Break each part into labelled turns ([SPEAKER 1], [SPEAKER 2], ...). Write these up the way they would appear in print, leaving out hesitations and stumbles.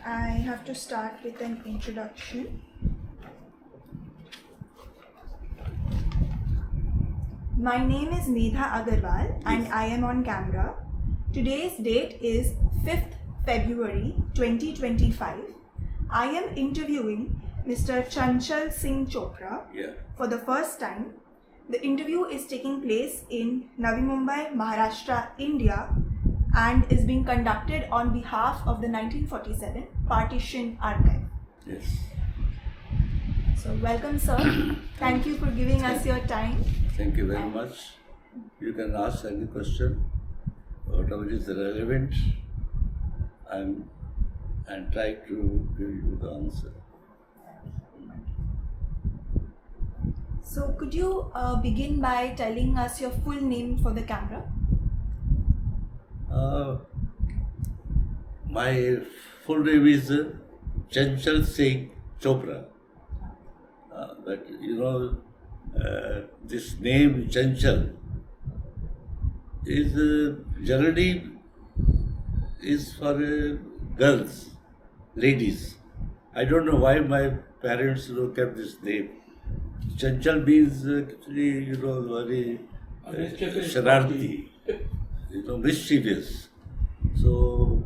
[SPEAKER 1] I have to start with an introduction. My name is Medha Agarwal and I am on camera. Today's date is 5th February 2025. I am interviewing Mr. Chanchal Singh Chopra for the first time. The interview is taking place in Navi Mumbai, Maharashtra, India, and is being conducted on behalf of the 1947 Partition Archive.
[SPEAKER 2] Yes.
[SPEAKER 1] So welcome, sir. Thank you for giving us your time.
[SPEAKER 2] Thank you very much. You can ask any question, whatever is relevant, and try to give you the answer.
[SPEAKER 1] So could you begin by telling us your full name for the camera?
[SPEAKER 2] My full name is Chanchal Singh Chopra. But this name Chanchal is generally is for girls, ladies. I don't know why my parents kept this name. Chanchal means actually very shararti, mischievous. So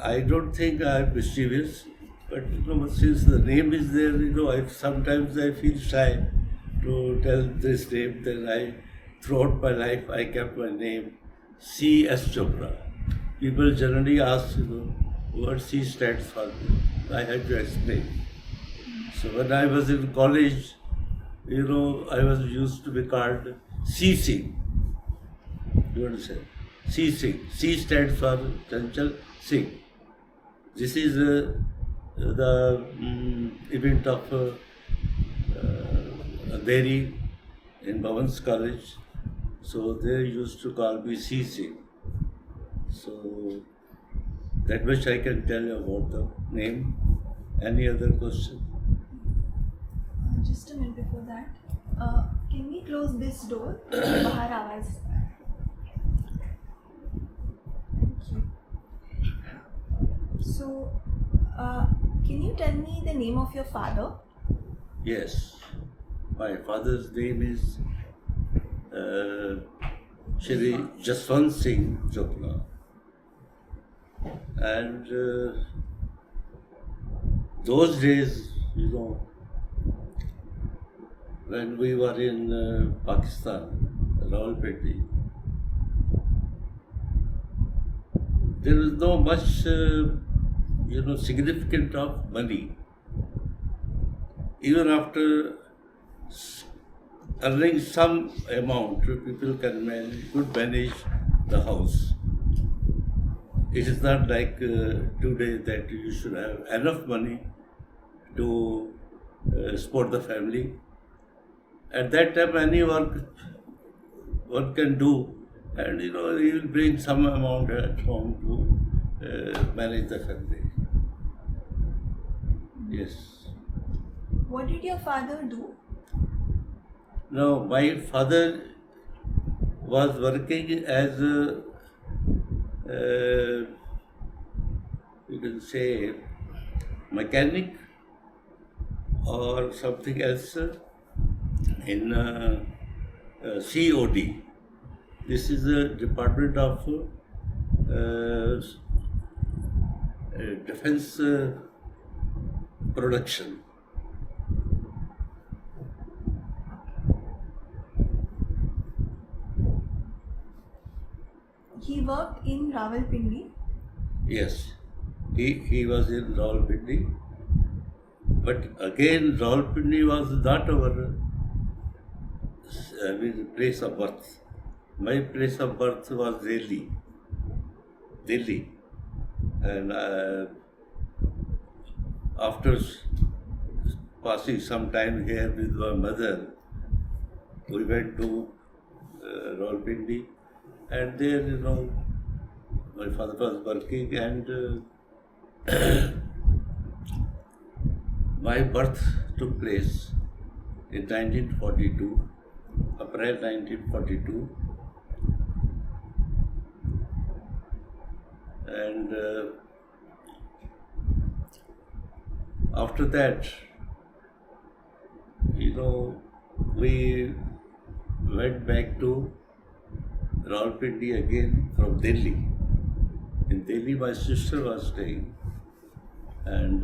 [SPEAKER 2] I don't think I am mischievous, but since the name is there, sometimes I feel shy to tell this name. Then throughout my life, I kept my name C.S. Chopra. People generally ask, what C stands for. I had to explain. So when I was in college, I was used to be called C. Singh. You understand? C. Singh. C stands for Chanchal Singh. This is the event of Andheri in Bhavan's College. So they used to call me C. Singh. So that much I can tell you about the name. Any other question?
[SPEAKER 1] Just a minute before that. Can we close this door? Bahar awaaz. Thank you. So, can you tell me the name of your father?
[SPEAKER 2] Yes. My father's name is Shri Jaswant Singh Chopra. And those days, when we were in Pakistan, Rawalpindi, there was no much, significant of money. Even after earning some amount, people could manage the house. It is not like today that you should have enough money to support the family. At that time, any work one can do, and he will bring some amount at home to manage the family. Yes.
[SPEAKER 1] What did your father do?
[SPEAKER 2] No, my father was working as you can say mechanic or something else in COD. This is the Department of Defense Production.
[SPEAKER 1] He worked in Rawalpindi.
[SPEAKER 2] Yes, he was in Rawalpindi. But again, Rawalpindi was not our place of birth. My place of birth was Delhi. And after passing some time here with my mother, we went to Rawalpindi, and there, my father was working, and my birth took place in 1942, April 1942, and after that, we went back to Rawalpindi again from Delhi. In Delhi, my sister was staying, and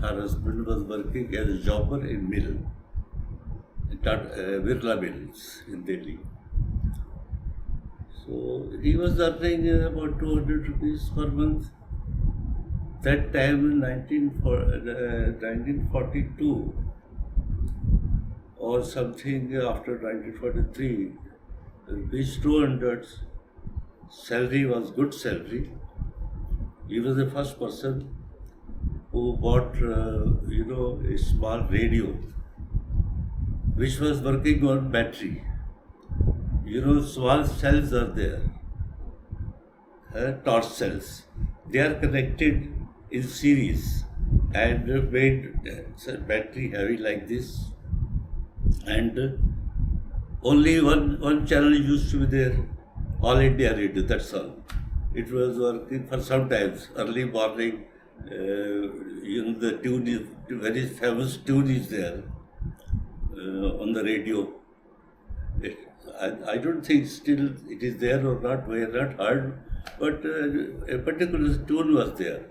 [SPEAKER 2] her husband was working as a jobber in mill, Birla Mills in Delhi. So he was earning about 200 rupees per month. That time in 1942 or something after 1943, rupees 200 salary was good salary. He was the first person who bought, a small radio which was working on battery. Small cells are there, torch cells. They are connected in series and made battery heavy like this. And only one channel used to be there, All India Radio, that's all. It was working for some times, early morning, the tune is, very famous tune is there on the radio. I don't think still it is there or not, we have not heard, but a particular tune was there.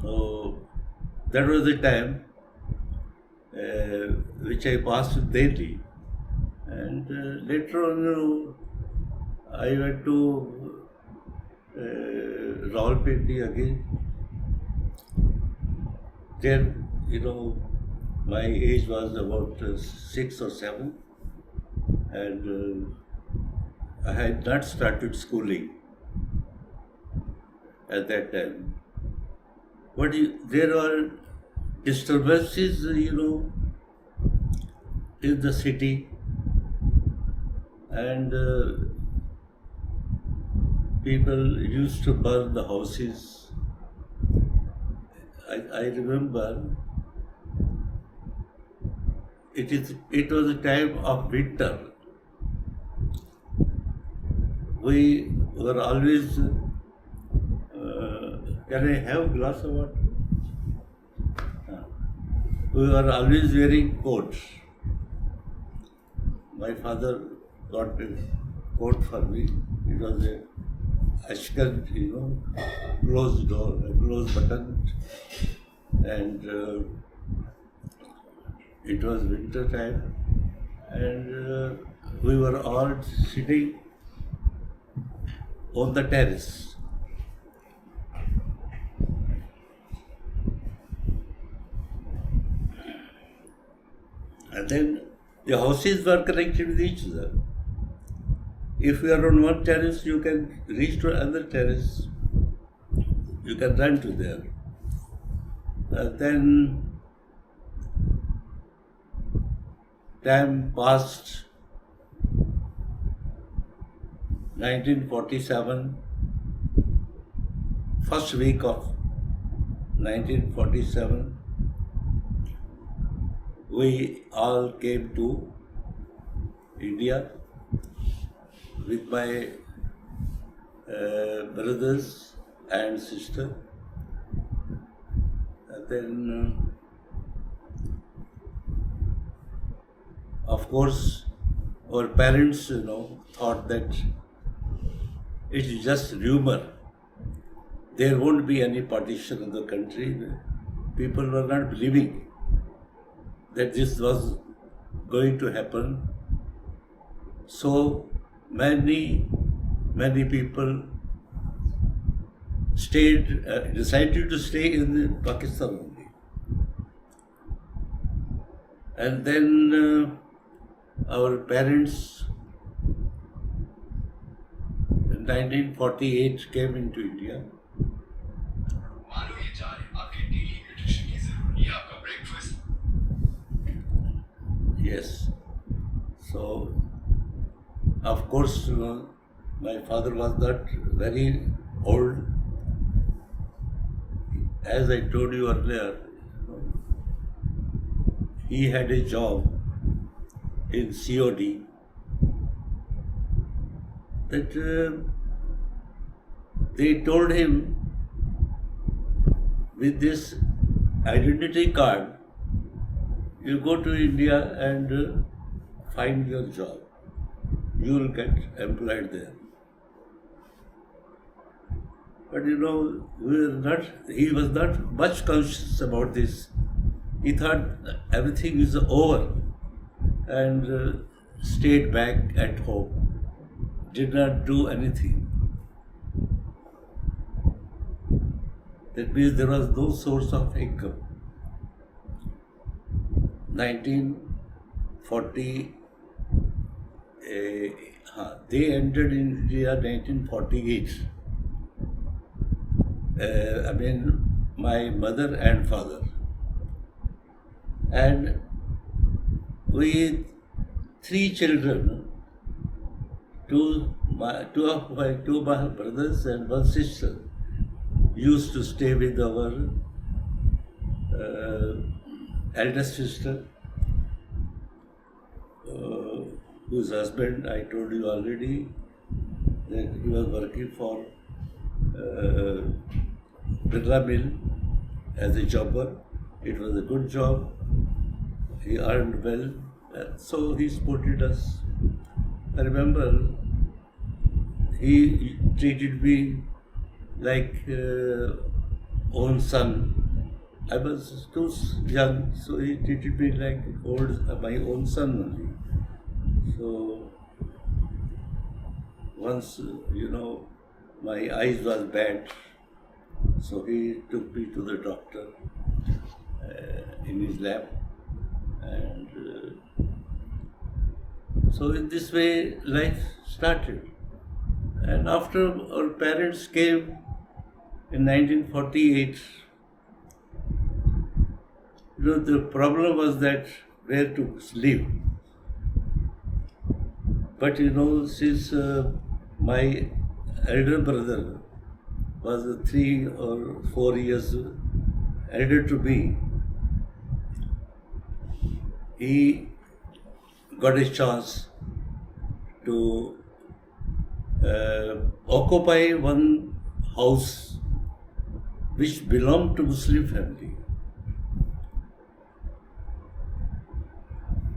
[SPEAKER 2] So that was the time which I passed daily. And later on, I went to Rawalpindi again. Then, my age was about 6 or 7, and I had not started schooling at that time. But there are disturbances, in the city, and people used to burn the houses. I remember it was a time of winter. We were always, can I have a glass of water? We were always wearing coats. My father got a coat for me. It was a ashkan, closed door, closed button, and it was winter time, and we were all sitting on the terrace. And then the houses were connected with each other. If you are on one terrace, you can reach to another terrace. You can run to there. Then time passed. 1947, first week of 1947, we all came to India with my brothers and sister. And then, of course, our parents, thought that it is just rumor. There won't be any partition of the country. People were not believing that this was going to happen. So many people decided to stay in Pakistan only. And then our parents in 1948 came into India. Yes. So, of course, my father was not very old. As I told you earlier, he had a job in COD that they told him with this identity card, you go to India and find your job. You will get employed there. But he was not much conscious about this. He thought everything is over and stayed back at home, did not do anything. That means there was no source of income. 1940, they entered India 1948. My mother and father. And we 3 children, two of my brothers and 1 sister, used to stay with our eldest sister, whose husband I told you already that he was working for Birla Mill as a jobber. It was a good job. He earned well, so he supported us. I remember he treated me like own son. I was too young, so he treated me like my own son only. So once, my eyes was bad, so he took me to the doctor in his lab, and so in this way life started. And after our parents came in 1948, the problem was that where to live. But since my elder brother was 3 or 4 years elder to me, he got a chance to occupy one house which belonged to Muslim family.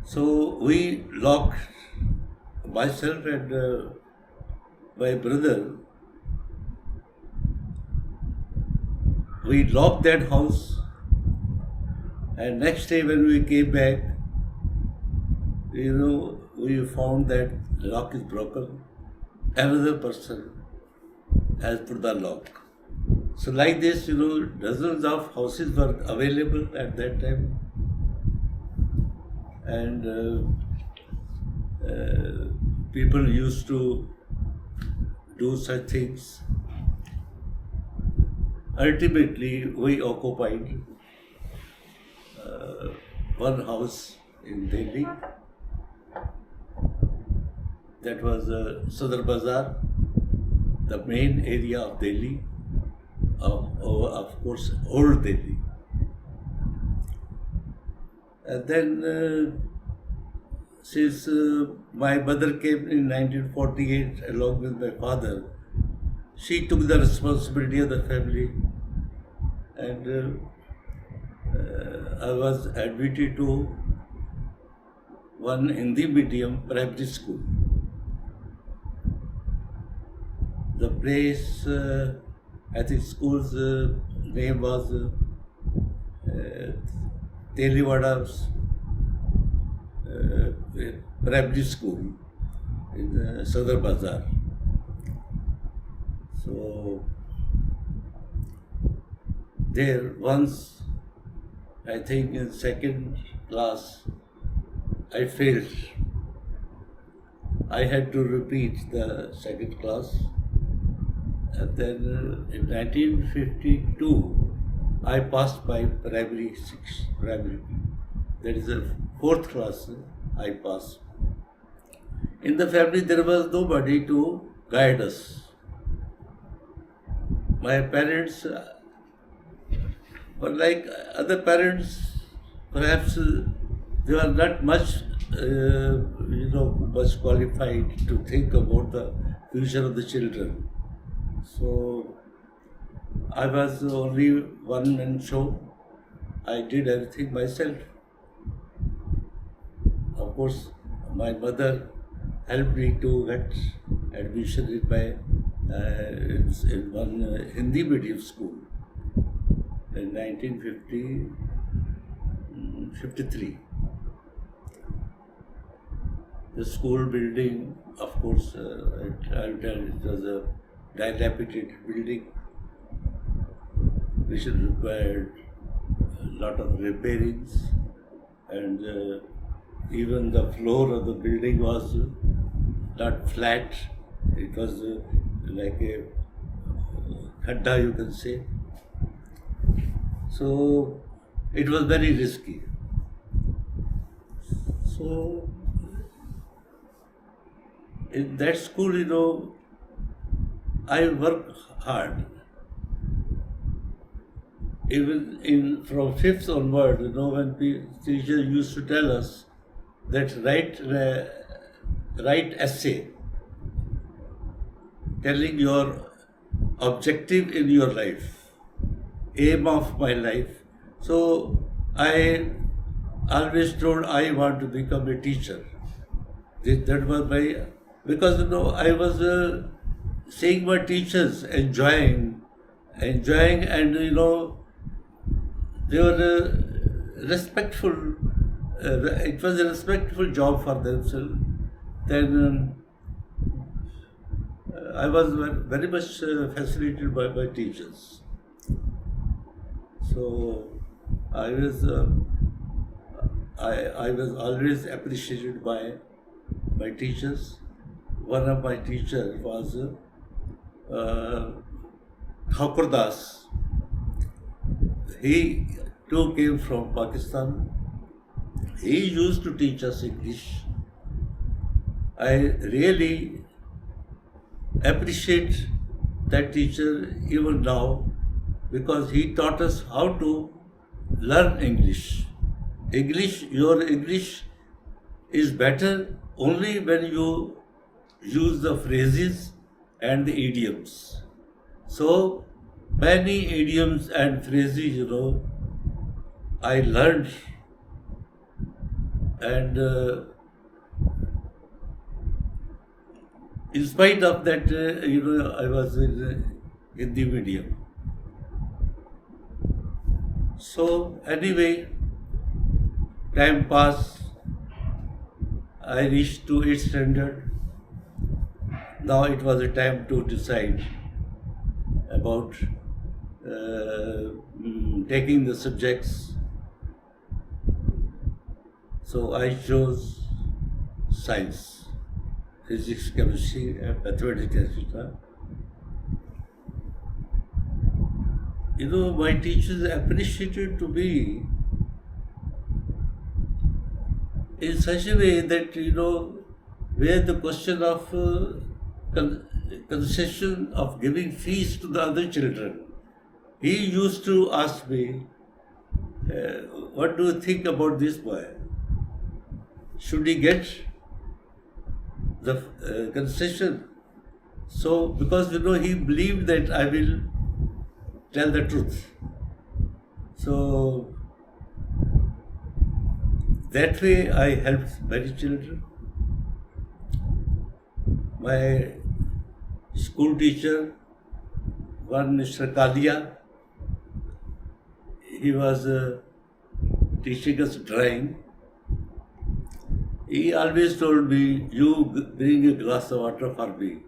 [SPEAKER 2] So we locked, myself and my brother, we locked that house, and next day when we came back, we found that the lock is broken. Another person has put the lock. So like this, dozens of houses were available at that time. And people used to do such things. Ultimately, we occupied one house in Delhi. That was Sadr Bazaar, the main area of Delhi, of course, old Delhi. And then, since my mother came in 1948 along with my father, she took the responsibility of the family, and I was admitted to one Hindi medium primary school. The place, I think school's name was Teliwada's primary school in Sadr Bazaar. So there once, I think in 2nd class, I failed. I had to repeat the 2nd class. And then in 1952, I passed my primary 6, primary. That is the 4th class I passed. In the family, there was nobody to guide us. My parents were like other parents, perhaps they were not much, much qualified to think about the future of the children. So I was only one-man show. I did everything myself. Of course, my mother helped me to get admission in one Hindi medium school in 1953. The school building, of course, it was a dilapidated building which required a lot of repairings, and even the floor of the building was not flat. It was like a khadda, you can say. So it was very risky. So in that school, I worked hard. Even from fifth onward, when teacher used to tell us that write essay, telling your objective in your life, aim of my life. So I always told I want to become a teacher. That was because I was seeing my teachers enjoying, and they were respectful. It was a respectful job for themselves. Then I was very much fascinated by my teachers. So I was always appreciated by my teachers. One of my teachers was Thakur Das. He too came from Pakistan. He used to teach us English. I really appreciate that teacher even now, because he taught us how to learn English. Your English is better only when you use the phrases and the idioms. So many idioms and phrases, I learned, and in spite of that, I was in Hindi medium. So anyway, time passed. I reached to 8th standard. Now it was a time to decide about taking the subjects. So I chose science, physics, chemistry, and mathematics, etc. My teachers appreciated to me in such a way that, where the question of concession of giving fees to the other children, he used to ask me, what do you think about this boy? Should he get the concession? So, because, he believed that I will tell the truth. So, that way I helped many children. My school teacher, one Mr. Kalia, he was teaching us drawing. He always told me, you bring a glass of water for me.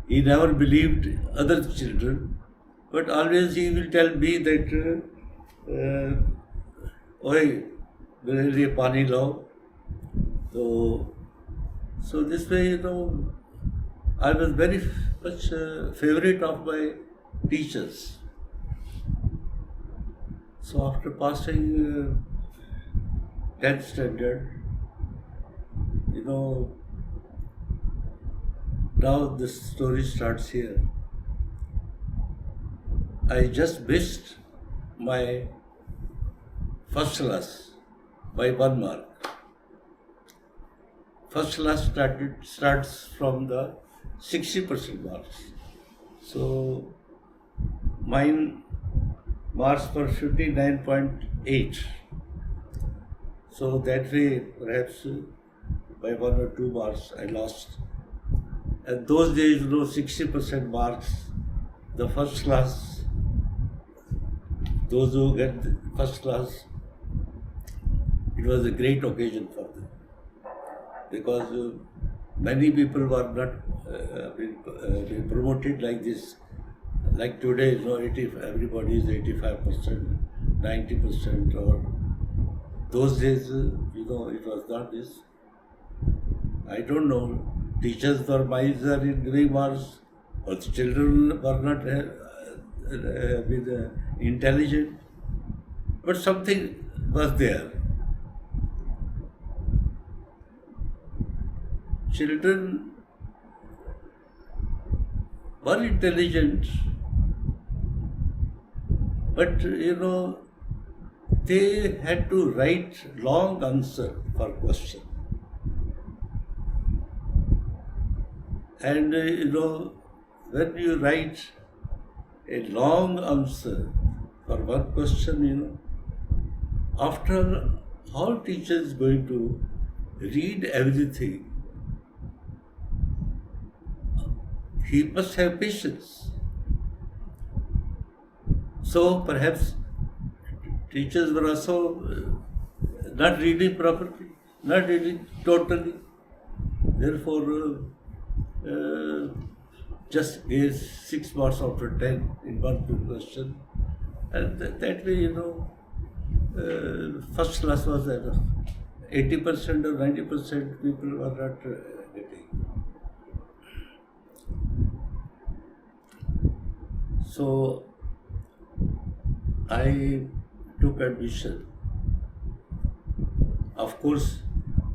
[SPEAKER 2] He never believed other children, but always he will tell me that, oi, मेरे लिए पानी लाओ. So this way, I was very much favorite of my teachers. So after passing 10th standard, now this story starts here. I just missed my first class by 1 mark. First class starts from the 60% marks. So mine marks were 59.8. 8. So that way, perhaps by 1 or 2 marks, I lost. And those days, 60% marks, the first class, those who get the first class, it was a great occasion for them. Because many people were not being promoted like this. Like today, everybody is 85%, 90%, or those days, it was not this. I don't know, teachers were miser in giving marks, or the children were not intelligent, but something was there. Children were intelligent, but they had to write long answer for question. And when you write a long answer for one question, after how teacher is going to read everything, he must have patience. So perhaps teachers were also not reading properly, not reading totally. Therefore, just gave 6 marks out of 10 in one question. And that way, first class was enough. 80% or 90% people were not getting. So I took admission. Of course,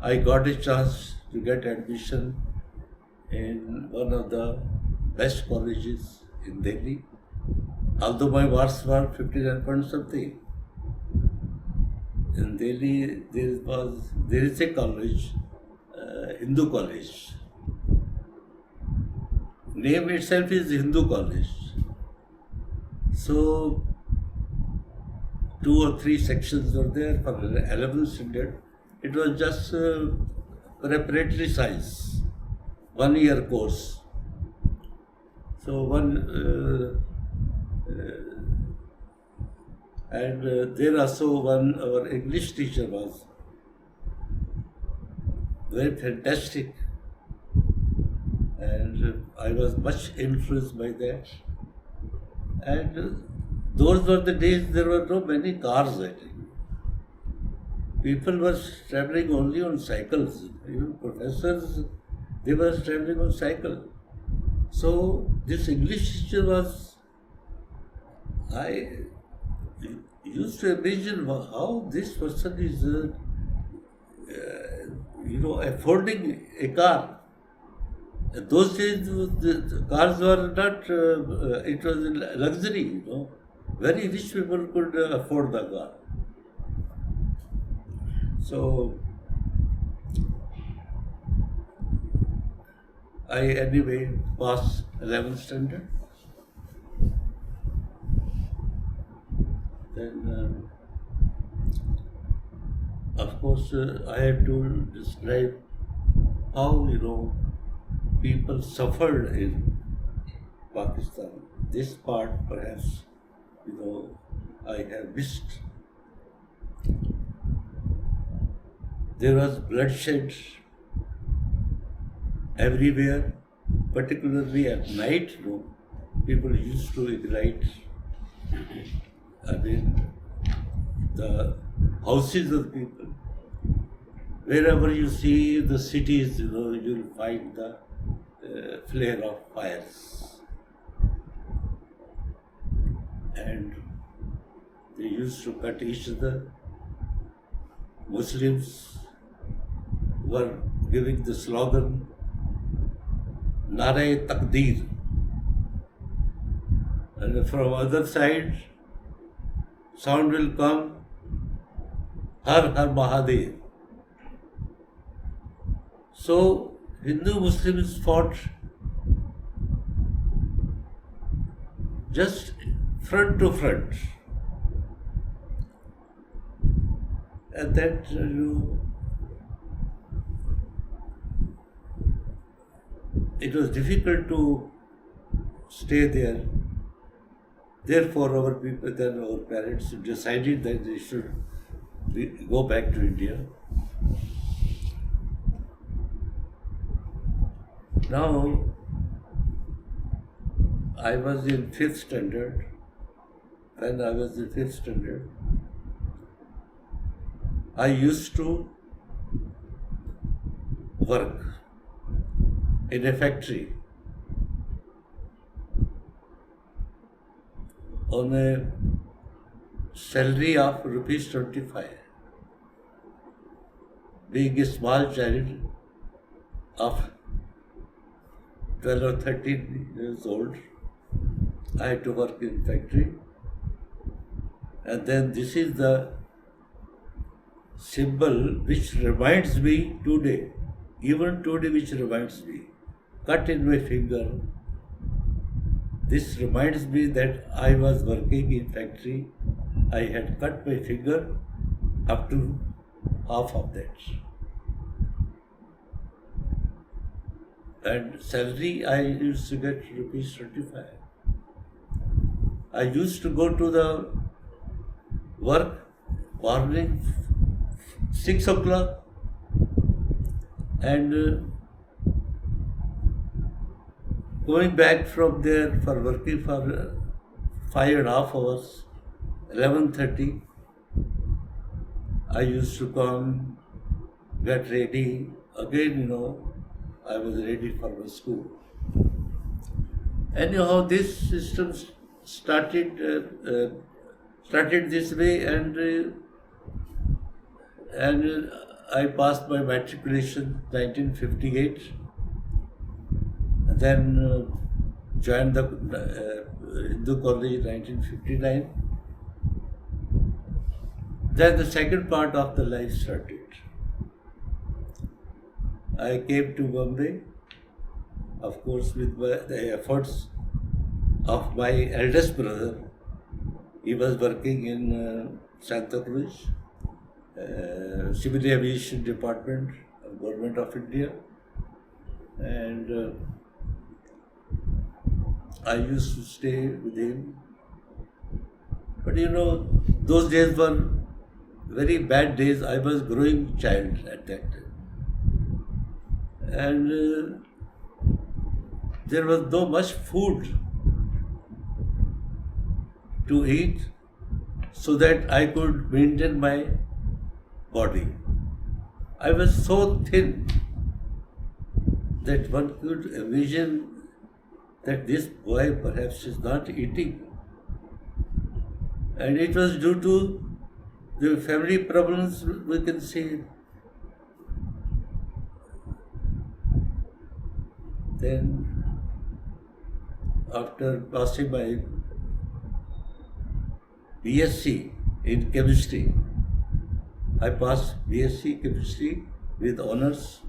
[SPEAKER 2] I got a chance to get admission in one of the best colleges in Delhi. Although my marks were 59 point something. In Delhi, there is a college, Hindu college. Name itself is Hindu college. So 2 or 3 sections were there for 11th standard. It was just preparatory science, 1 year course. So there also our English teacher was very fantastic, and I was much influenced by that. And those were the days there were no many cars, I think. People were traveling only on cycles. Even professors, they were traveling on cycle. So this English teacher was, I used to imagine how this person is, affording a car. Those days, the cars were not, it was a luxury, Very rich people could afford the car. So, I anyway passed 11th standard. Then, of course, I had to describe how, people suffered in Pakistan. This part, perhaps, I have missed. There was bloodshed everywhere, particularly at night. People used to ignite, the houses of people. Wherever you see the cities, you'll find the flare of fires. And they used to cut each other. Muslims were giving the slogan, Nare Takdeer. And from other side, sound will come, Har Har Mahadev. So, Hindu Muslims fought just front to front. and that it was difficult to stay there. Therefore, our people, then our parents decided that they should go back to India. Now, I was in 5th standard. When I was in 5th standard, I used to work in a factory on a salary of rupees 25. Being a small child of 12 or 13 years old, I had to work in factory. And then this is the symbol which reminds me today, even today which reminds me, cut in my finger. This reminds me that I was working in factory. I had cut my finger up to half of that. And salary I used to get rupees 25. I used to go to the work morning 6 o'clock and going back from there for working for 5.5 hours, 11:30, I used to come, get ready. Again, I was ready for my school. Anyhow, this system started this way, and I passed my matriculation 1958. Then joined the Hindu College 1959. Then the second part of the life started. I came to Bombay, of course, with the efforts of my eldest brother. He was working in Santa Cruz, Civil Aviation Department of Government of India, and I used to stay with him. But those days were very bad days. I was growing child at that time. And there was no much food to eat so that I could maintain my body. I was so thin that one could envision that this boy perhaps is not eating. And it was due to the family problems, we can say. Then, after passing my BSc in chemistry, I passed BSc chemistry with honors,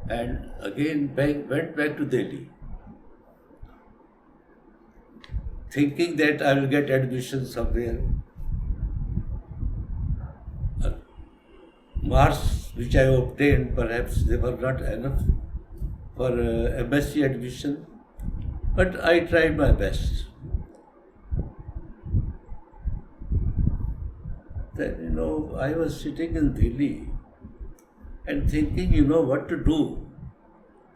[SPEAKER 2] and again went back to Delhi, thinking that I will get admission somewhere. Marks which I obtained, perhaps they were not enough for MSc admission, but I tried my best. Then, I was sitting in Delhi and thinking, what to do.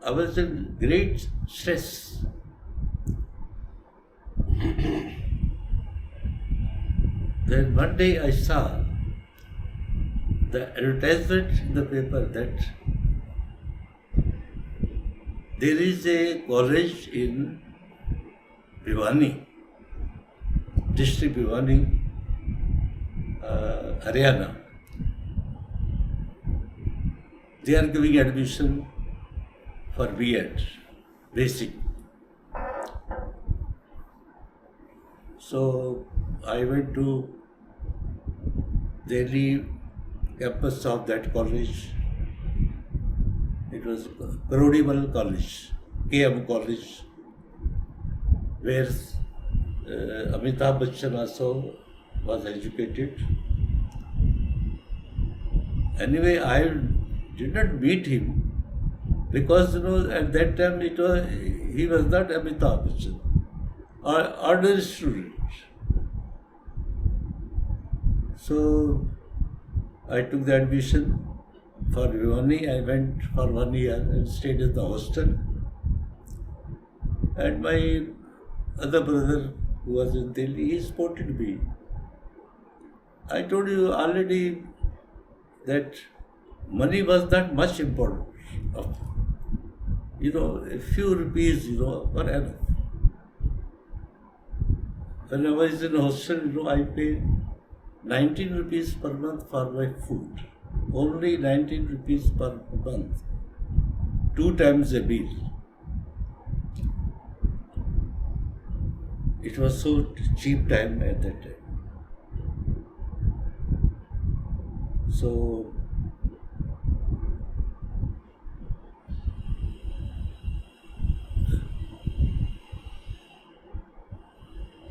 [SPEAKER 2] I was in great stress. Then one day I saw the advertisement in the paper that there is a college in Bhiwani, district Bhiwani, Haryana. They are giving admission for B.Ed, basic. So I went to Delhi campus of that college. It was Karodimal College, KM College, where Amitabh Bachchan also was educated. Anyway, I did not meet him because at that time he was not Amitabh Bachchan or ordinary student. So I took the admission for Vivani. I went for 1 year and stayed in the hostel. And my other brother who was in Delhi, he supported me. I told you already that money was not much important. A few rupees, were enough. When I was in hostel, I paid 19 rupees per month for my food. Only 19 rupees per month. 2 times a meal. It was so cheap time at that time. So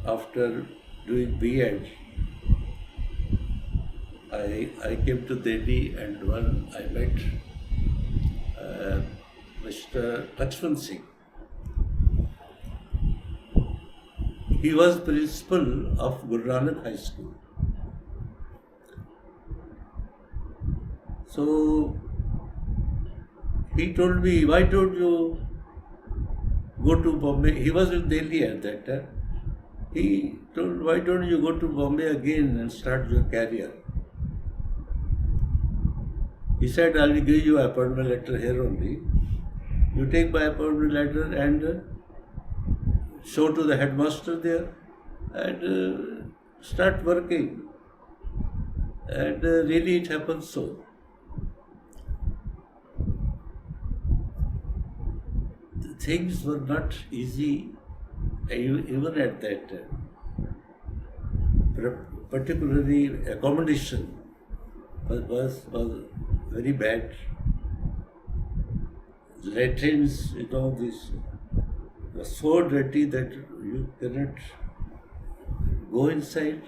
[SPEAKER 2] after doing B.Ed, I came to Delhi and I met Mr. Lakshman Singh. He was principal of Guru Nanak High School. So he told me, why don't you go to Bombay? He was in Delhi at that time. He told, why don't you go to Bombay again and start your career? He said, I will give you an appointment letter here only. You take my appointment letter and show to the headmaster there and start working. And really it happened so. The things were not easy even at that time. Particularly accommodation was very bad. Latrines, this was so dirty that you cannot go inside.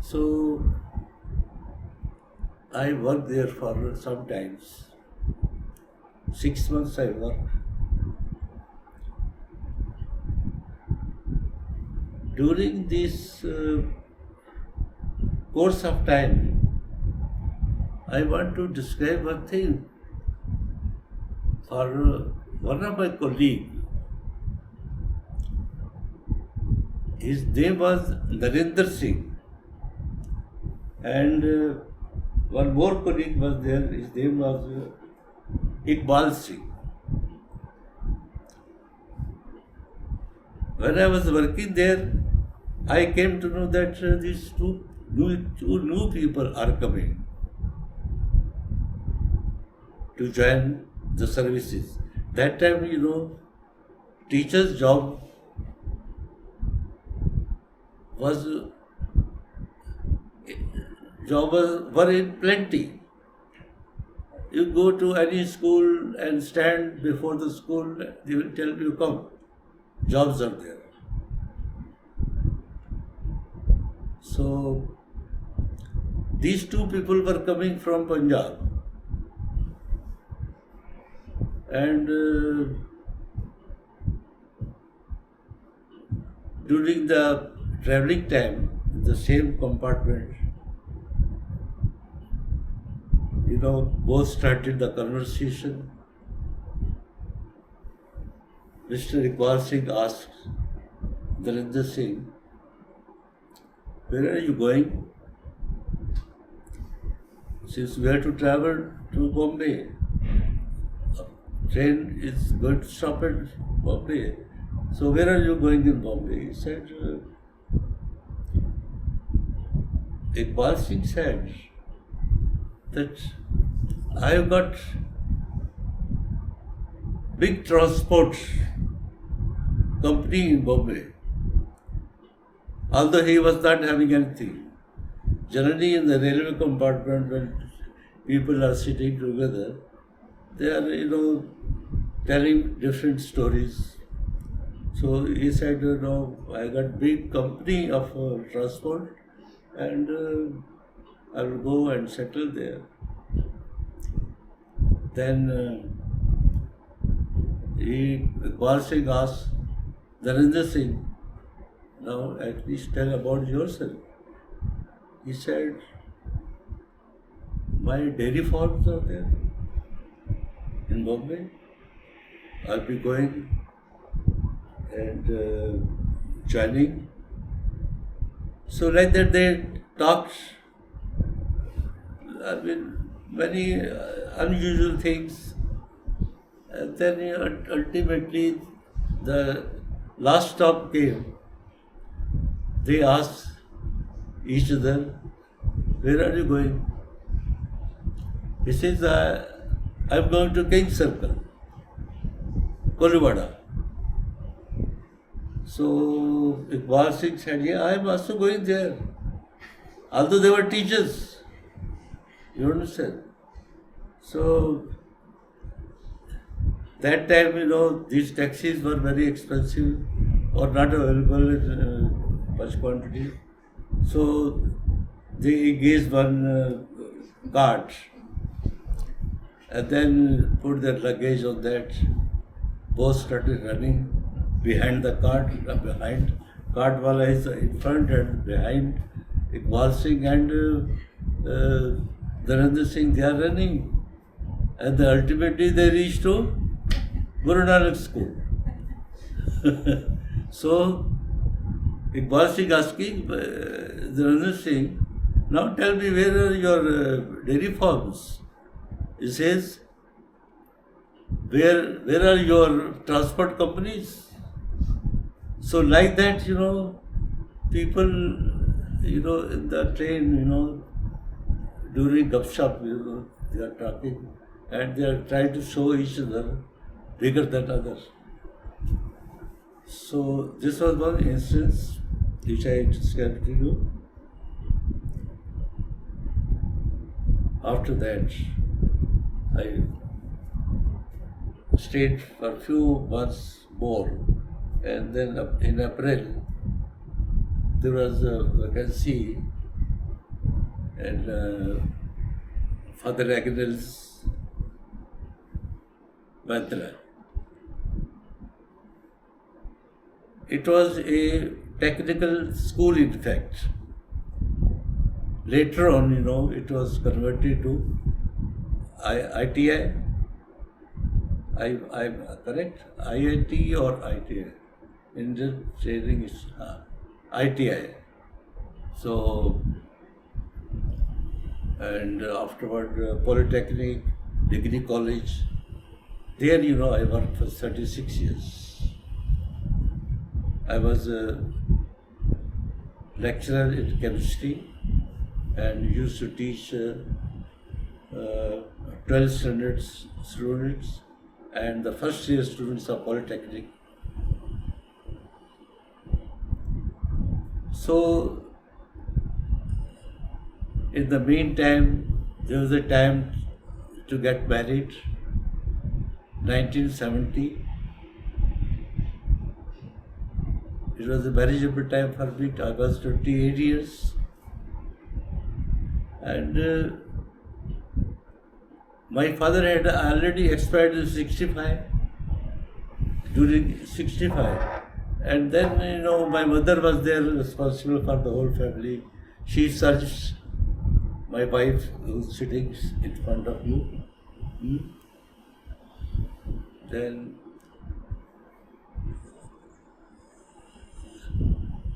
[SPEAKER 2] So I worked there for some times. 6 months I worked. During this course of time, I want to describe one thing. For one of my colleagues, his name was Narendra Singh, and one more colleague was there, his name was Iqbal Singh. When I was working there, I came to know that these two new people are coming to join the services. That time, teacher's job were in plenty. You go to any school and stand before the school, they will tell you, come, jobs are there. So, these two people were coming from Punjab. And during the traveling time, in the same compartment, both started the conversation. Mr. Iqbal Singh asked Narendra Singh, where are you going? Since we have to travel to Bombay, train is going to stop at Bombay. So where are you going in Bombay? He said, Iqbal Singh said that I have got big transport company in Bombay. Although he was not having anything. Generally in the railway compartment when people are sitting together, they are, telling different stories. So he said, no, I got big company of transport, and I will go and settle there. Then Iqbal Singh asked Narendra Singh, now at least tell about yourself. He said, my dairy farms are there in Bombay. I'll be going and joining. So like that they talked, I mean, many unusual things. And then ultimately the last stop came. They asked each other, where are you going? He says, I'm going to King Circle, Kolivada. So Iqbal Singh said, yeah, I'm also going there. Although they were teachers. You understand? So that time, these taxis were very expensive or not available in much quantity. So they engaged one cart and then put their luggage on that. Both started running behind the cart, cart wala is in front and behind. Iqbal Singh and Narendra Singh, they are running. And ultimately they reached to Guru Nanak school. So Iqbal Singh asking Narendra Singh, now tell me, where are your dairy farms? He says, where are your transport companies? So like that, people, in the train, during gupshup, they are talking and they are trying to show each other bigger than others. So this was one instance which I described to you. After that, I stayed for a few months more, and then in April there was a vacancy in Father Agnell's Mantra. It was a technical school, in fact. Later on, it was converted to ITI. I'm correct? IIT or ITI? Indian Training is ITI. So, and afterward, Polytechnic, Degree College. There, I worked for 36 years. I was a lecturer in chemistry and used to teach 12th standard students and the first year students of Polytechnic. So, in the meantime, there was a time to get married, 1970. It was a marriageable time for me. I was 28 years. And my father had already expired in 65, during 65. And then, my mother was there responsible for the whole family. She searched my wife, who's sitting in front of you. Then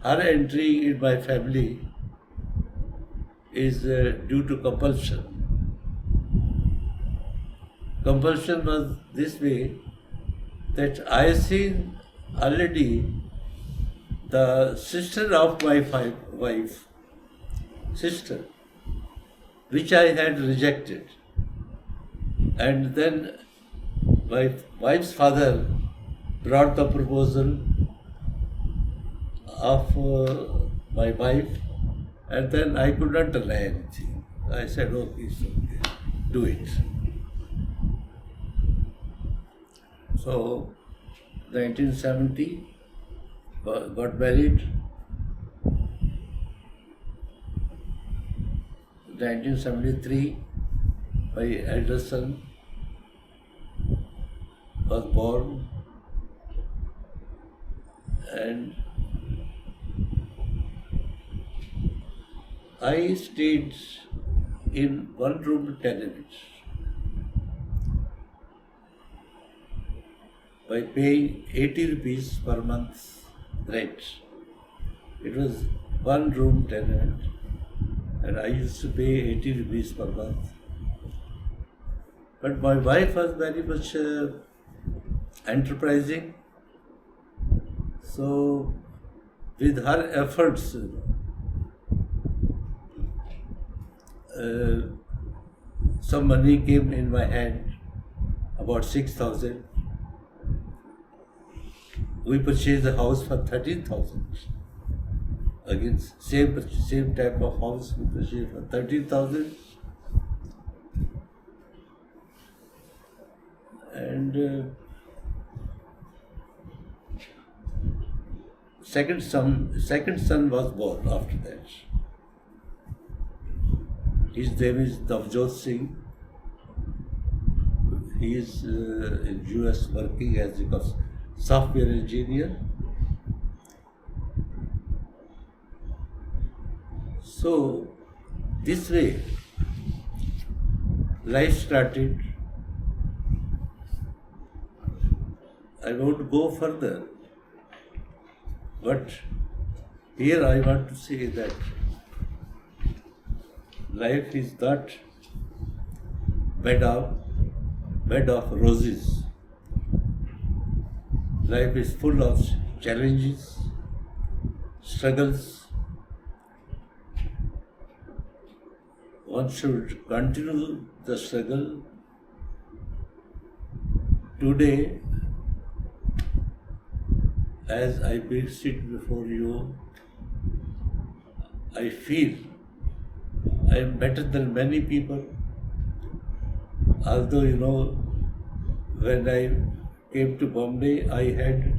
[SPEAKER 2] her entry in my family is due to compulsion. Compulsion was this way, that I seen already the sister of my wife, which I had rejected. And then my wife's father brought the proposal of my wife, and then I could not deny anything. I said, okay, it's okay, do it. So, 1970, got married 1973. My eldest son was born, and I stayed in one room tenement by paying 80 rupees per month rent. It was one room tenement, and I used to pay 80 rupees per month. But my wife was very much enterprising, so with her efforts, some money came in my hand, about 6,000. We purchased a house for 13,000. Again, same type of house we purchased for 13,000. And second son was born after that. His name is Navjot Singh. He is in US working as a software engineer. So this way life started. I want to go further, but here I want to say that life is not bed of roses. Life is full of challenges, struggles. One should continue the struggle. Today, as I sit before you, I feel I am better than many people. Although, when I came to Bombay, I had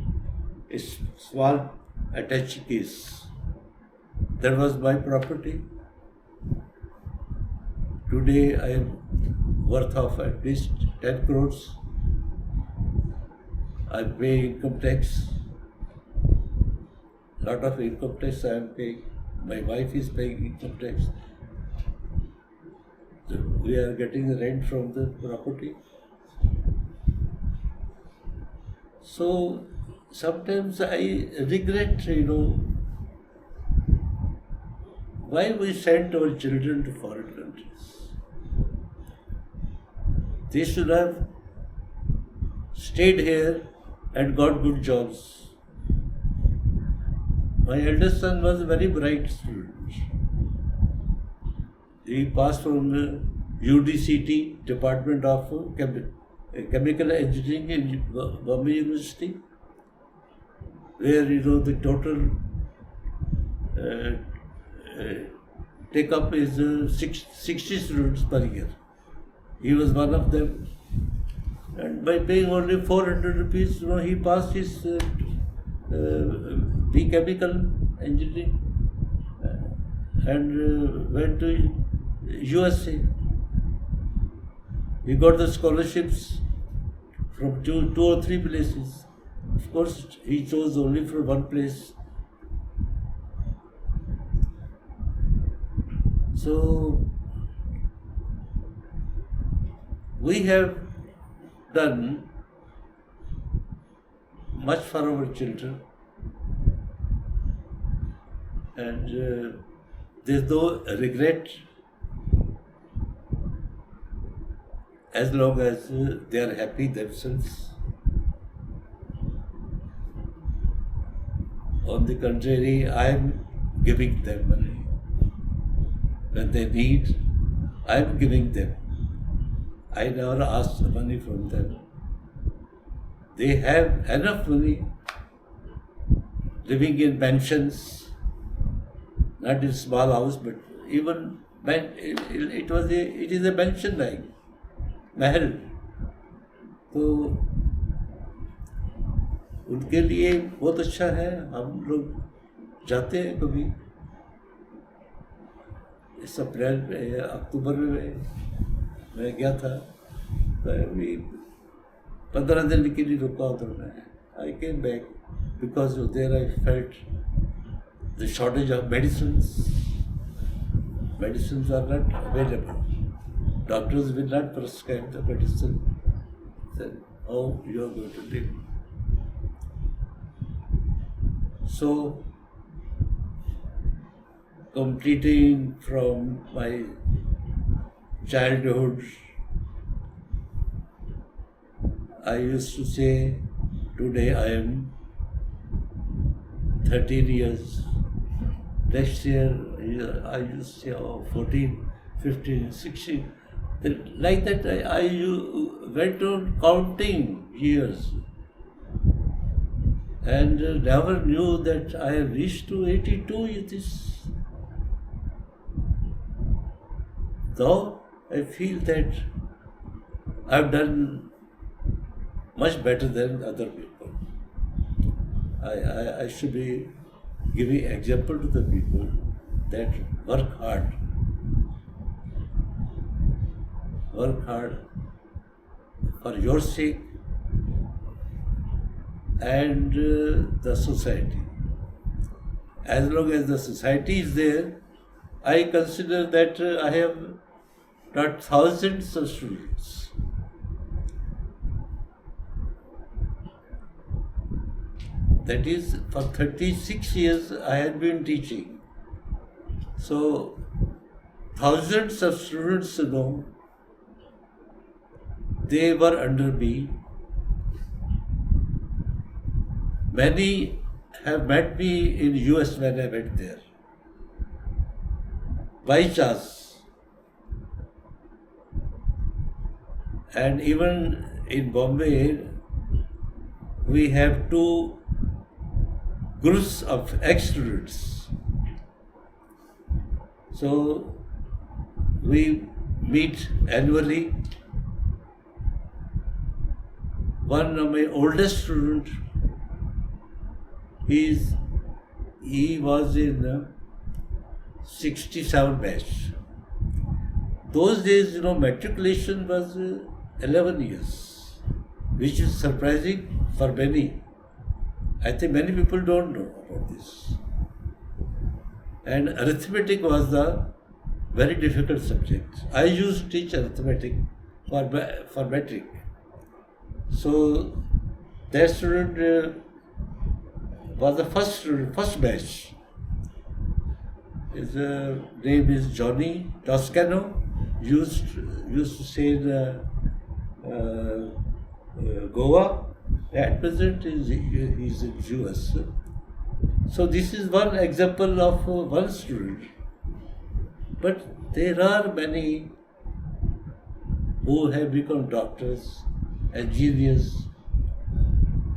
[SPEAKER 2] a small attache case. That was my property. Today I am worth of at least 10 crores. I pay income tax. Lot of income tax I am paying. My wife is paying income tax. We are getting the rent from the property. So sometimes I regret, why we sent our children to foreign countries. They should have stayed here and got good jobs. My eldest son was a very bright student. He passed from the UDCT, Department of Chemical Engineering in Bombay University, where the total take-up is 60 students per year. He was one of them, and by paying only 400 rupees, he passed his chemical engineering and went to USA. He got the scholarships from two or three places. Of course, he chose only from one place. So we have done much for our children, and there's no regret as long as they are happy themselves. On the contrary, I am giving them money. When they need, I am giving them. I never ask money from them. They have enough money living in mansions, not in small house, but even it is a mansion like mahal. So उनके लिए बहुत अच्छा है। हम लोग जाते हैं कभी, इस अप्रैल में या अक्टूबर में मैं गया था, अभी 15 दिन के लिए रुका उधर में। I came back because there I felt the shortage of medicines are not available, doctors will not prescribe the medicine, then how you are going to live. So completing from my childhood, I used to say today I am 13 years. Next year I used to say 14, 15, 16. Like that I went on counting years and never knew that I have reached to 82 years. Though I feel that I've done much better than other people. I should be giving example to the people that work hard for your sake and the society. As long as the society is there, I consider that I have taught thousands of students. That is, for 36 years I have been teaching. So, thousands of students know, they were under me. Many have met me in US when I went there, by chance. And even in Bombay, we have 2 groups of ex-students. So we meet annually. One of my oldest student, he was in 67 batch. Those days, matriculation was 11 years, which is surprising for many. I think many people don't know about this. And arithmetic was the very difficult subject. I used to teach arithmetic for metric. So that student was the first batch. His name is Johnny Toscano. Used to say in Goa. At present he's in US. So this is one example of one student. But there are many who have become doctors, engineers,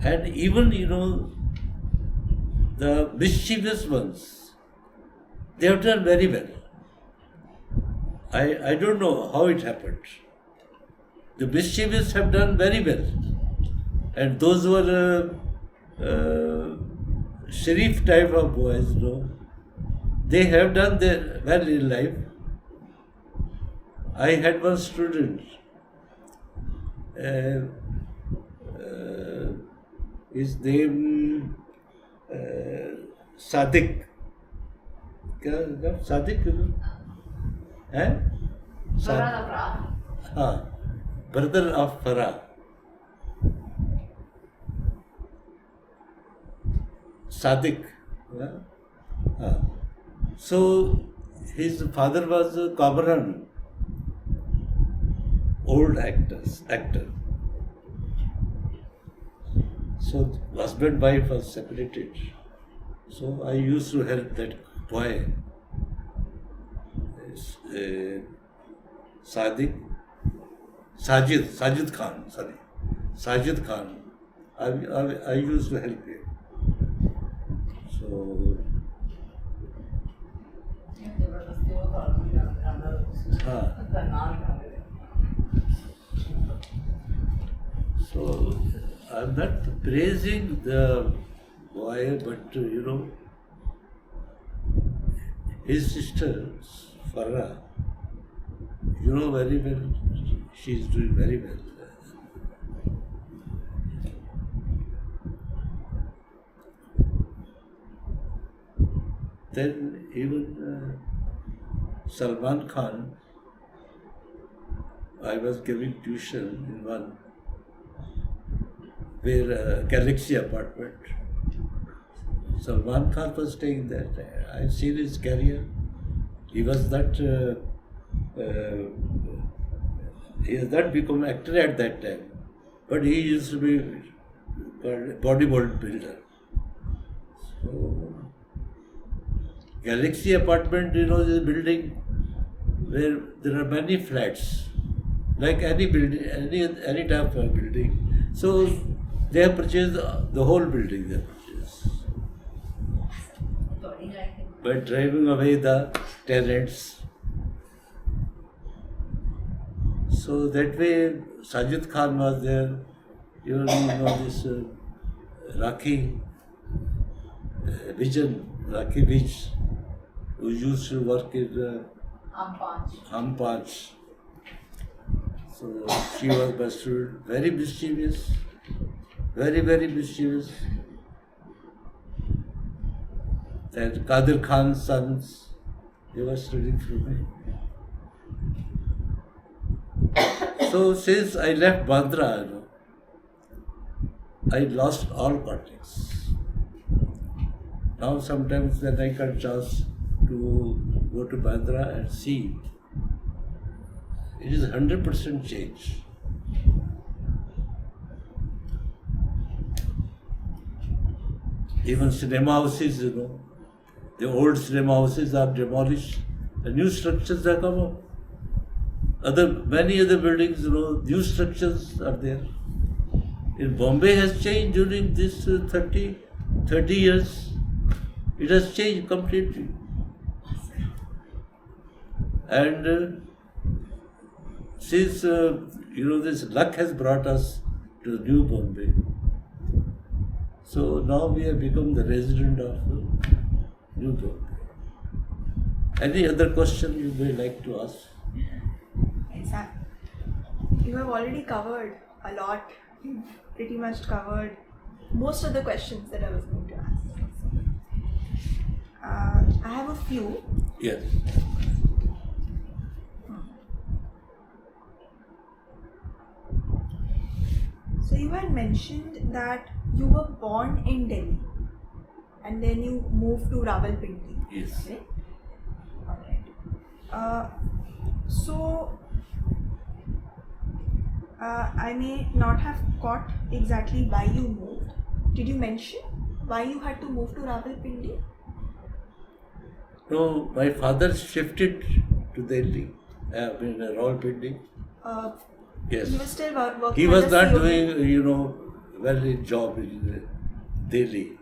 [SPEAKER 2] and even the mischievous ones, they have done very well. I don't know how it happened. The mischievous have done very well, and those were Sharif type of boys, they have done their well in life. I had one student, his name Sadiq. क्या Sadiq? हैं? हाँ, brother of Farah. Sadiq. So his father was a Kamran, old actor. So husband wife was separated. So I used to help that boy, Sajid Khan. I used to help him. So I'm not praising the boy, but his sister, Farah, very well, she's doing very well. Then even Salman Khan, I was giving tuition in one where Galaxy apartment. Salman Khan was staying there. I've seen his career. He was not. He has not become actor at that time, but he used to be bodybuilder. So, Galaxy apartment, is a building where there are many flats, like any building, any type of building. So they have purchased the whole building. They have purchased by driving away the tenants. So that way, Sajid Khan was there. This Rakhi Rakhi Vij, who used to work in Hum Panch. So she was my student, very mischievous, very, very mischievous. Then Qadir Khan's sons, they were studying from me. So since I left Bandra, I lost all contacts. Now sometimes when I get chance to go to Bandra and see, it is 100% change. Even cinema houses, the old cinema houses are demolished, the new structures have come up. Many other buildings, new structures are there. In Bombay has changed during this 30 years. It has changed completely. And since, this luck has brought us to New Bombay, so now we have become the resident of New Bombay. Any other question you may like to ask?
[SPEAKER 1] Exactly. You have already covered a lot. You've pretty much covered most of the questions that I was going to ask. I have a few.
[SPEAKER 2] Yes.
[SPEAKER 1] So you had mentioned that you were born in Delhi and then you moved to Rawalpindi.
[SPEAKER 2] Yes.
[SPEAKER 1] Right? Alright. So I may not have caught exactly why you moved. Did you mention why you had to move to Rawalpindi?
[SPEAKER 2] No, my father shifted to Delhi, in Rawalpindi. Yes.
[SPEAKER 1] He was still working.
[SPEAKER 2] He was
[SPEAKER 1] as a
[SPEAKER 2] not
[SPEAKER 1] COD?
[SPEAKER 2] doing, well his job in Delhi.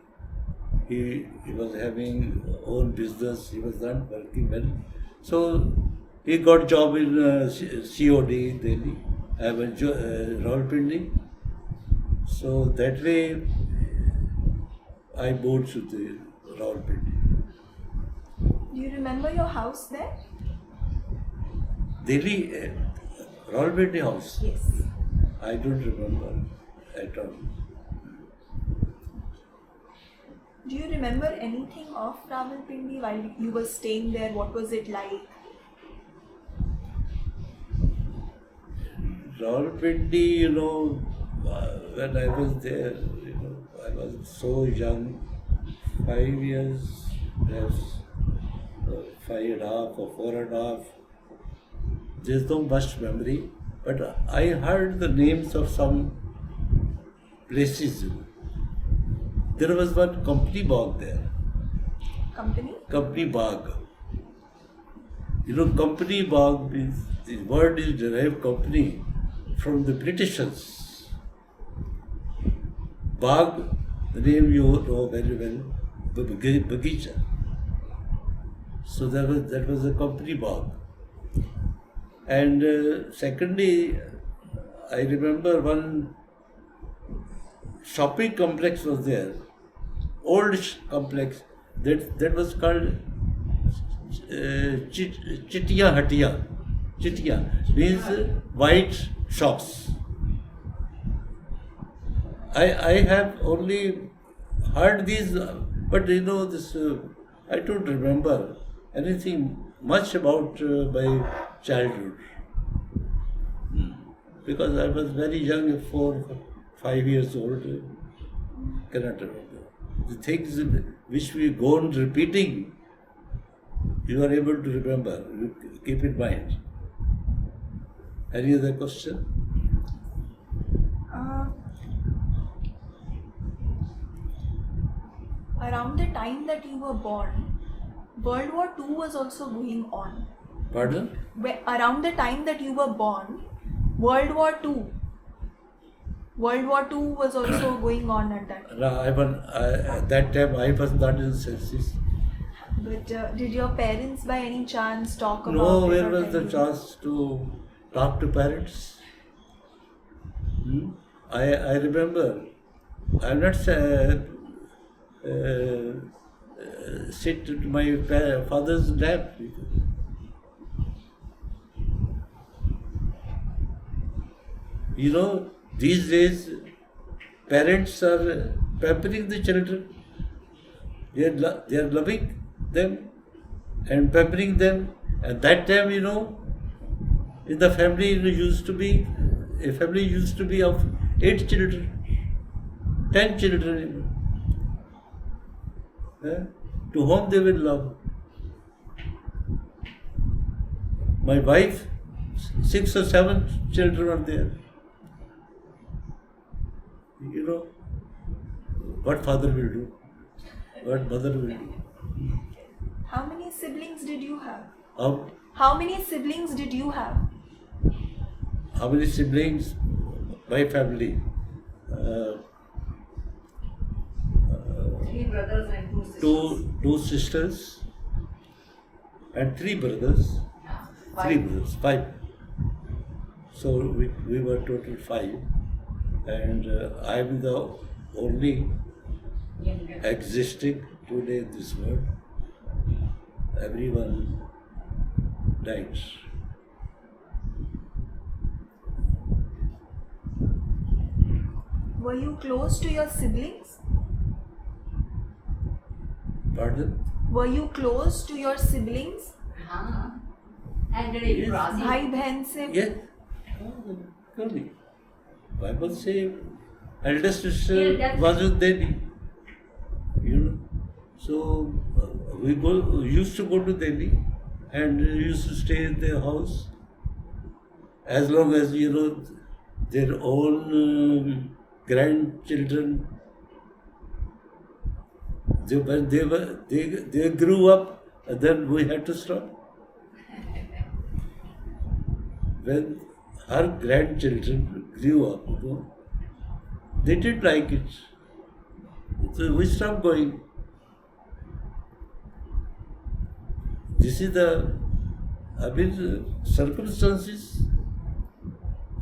[SPEAKER 2] He was having own business. He was not working well. So he got job in COD Delhi. I went Rawalpindi. So that way I moved to the Rawalpindi.
[SPEAKER 1] Do you remember your house there?
[SPEAKER 2] Delhi, Rawalpindi house.
[SPEAKER 1] Yes.
[SPEAKER 2] I don't remember at all.
[SPEAKER 1] Do you remember anything of Rawalpindi while you were staying there? What was it like?
[SPEAKER 2] Rawalpindi, when I was there, I was so young, 5 years, perhaps 5.5 or 4.5. There's no much memory, but I heard the names of some places. There was one company bog there.
[SPEAKER 1] Company?
[SPEAKER 2] Company bog. Company bog means the word is derived company from the Britishers. Bag, the name you know very well, Bagicha. So that was a company bag. And secondly, I remember one shopping complex was there, old complex, that was called Chitiya Hatiya. Chitiya means white shops. I have only heard these, but this. I don't remember anything much about my childhood because I was very young, 4, 5 years old. Cannot remember the things which we go on repeating. You are able to remember. You keep in mind. Any other question?
[SPEAKER 1] Around the time that you were born, World War II was also going on.
[SPEAKER 2] Pardon?
[SPEAKER 1] Around the time that you were born, World War II was also going on at that time.
[SPEAKER 2] No, at that time I was not in the census.
[SPEAKER 1] But did your parents by any chance talk about
[SPEAKER 2] No,
[SPEAKER 1] it?
[SPEAKER 2] where was the chance to talk to parents? I remember. I'm not sit to my father's lap. These days parents are pampering the children. They are loving them and pampering them. At that time, in the family a family used to be of 8 children, 10 children. To whom they will love. My wife, 6 or 7 children are there. What father will do? What mother will do?
[SPEAKER 1] How many siblings did you have?
[SPEAKER 2] How
[SPEAKER 1] many siblings did you have?
[SPEAKER 2] How many siblings? My family.
[SPEAKER 3] 3 brothers and 2 sisters.
[SPEAKER 2] Two sisters and 3 brothers. 3 brothers, 5. So we were total 5. And I am the only existing today in this world. Everyone died.
[SPEAKER 1] Were you close to your siblings?
[SPEAKER 2] Pardon?
[SPEAKER 1] Were you close to your siblings?
[SPEAKER 3] And
[SPEAKER 2] Yes.
[SPEAKER 1] भाई बहन से?
[SPEAKER 2] Yes. Surely. Bible say eldest sister was with Delhi. So we used to go to Delhi and used to stay in their house as long as their own grandchildren. When they grew up, and then we had to stop. When her grandchildren grew up, they didn't like it. So we stopped going. This is the circumstances.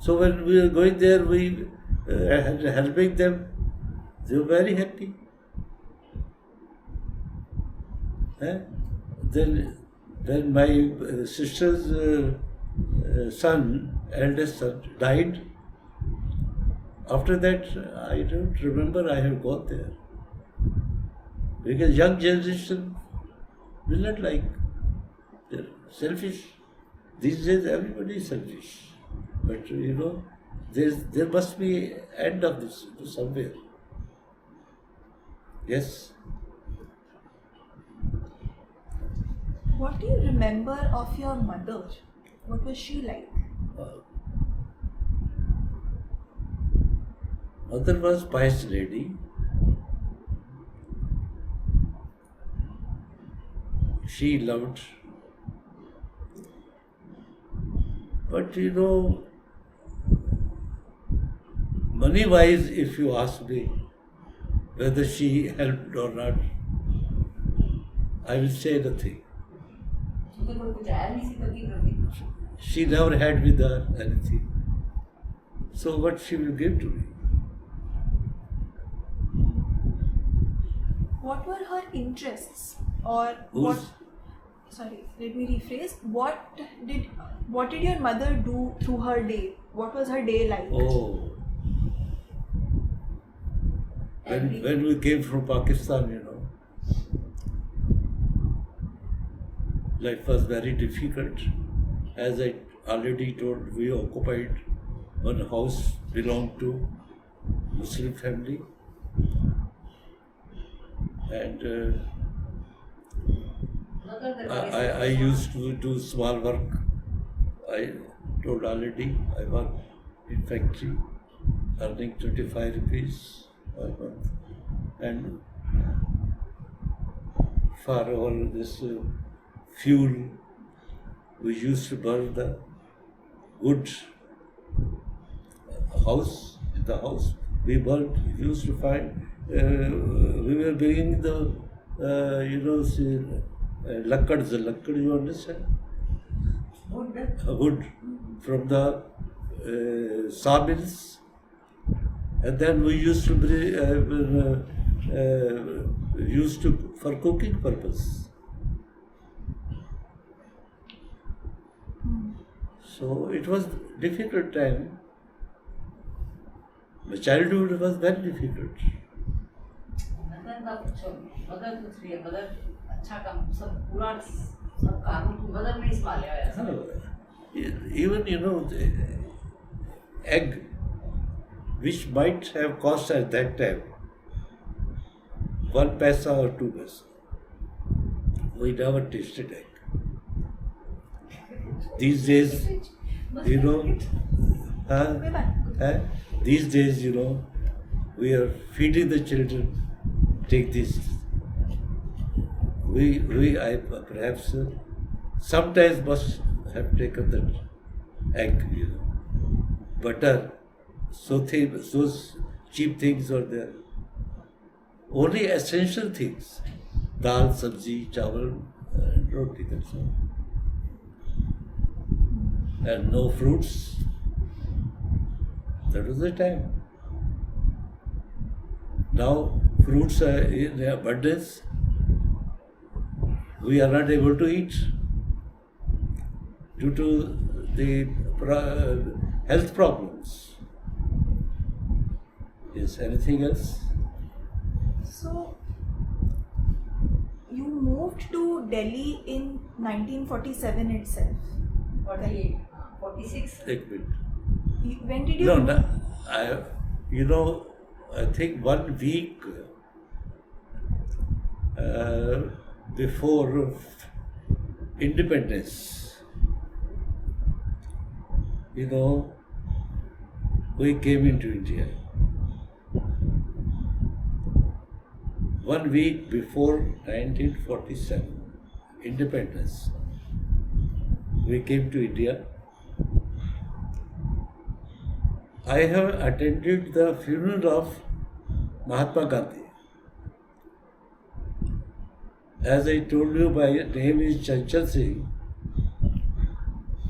[SPEAKER 2] So when we were going there, we had helping them. They were very happy. Then when my sister's eldest son, died, after that I don't remember I have gone there. Because young generation will not like. They're selfish. These days everybody is selfish. But there must be end of this somewhere. Yes.
[SPEAKER 1] What do you remember of your mother? What was she like?
[SPEAKER 2] Mother was pious lady. She loved. But money-wise, if you ask me whether she helped or not, I will say nothing. She never had with her anything. So what she will give to me?
[SPEAKER 1] What were her interests, or
[SPEAKER 2] Who's-
[SPEAKER 1] what? Sorry, let me rephrase. What did your mother do through her day? What was her day like?
[SPEAKER 2] Oh, when we came from Pakistan, life was very difficult. As I already told, we occupied one house belonged to Muslim family, and I used to do small work. I told already I worked in factory, earning 25 rupees per month, and for all this fuel, we used to burn the wood. In the house we used to find, we were bringing the, lakkad, you understand? Wood from the sawmills, and then we used to bring, for cooking purpose. So it was difficult time. My childhood was very difficult.
[SPEAKER 3] Mother कुछ भी है, mother अच्छा काम सब पूरा सब कानून mother ने संभाला है ऐसा।
[SPEAKER 2] Even the egg, which might have cost at that time 1 paisa or 2 paisa, we never tasted egg. These days, we are feeding the children. Take this. I perhaps sometimes must have taken that egg, butter. So cheap things are there. Only essential things: dal, sabzi, chawal, and roti. That's all. And no fruits. That was the time. Now fruits are in abundance. We are not able to eat due to the health problems. Is anything else?
[SPEAKER 1] So, you moved to Delhi in 1947 itself.
[SPEAKER 3] 48, 46.
[SPEAKER 2] Take it.
[SPEAKER 1] When did you move?
[SPEAKER 2] I think 1 week before independence, we came into India. 1 week before 1947 independence, we came to India. I have attended the funeral of Mahatma Gandhi. As I told you, my name is Chanchal Singh.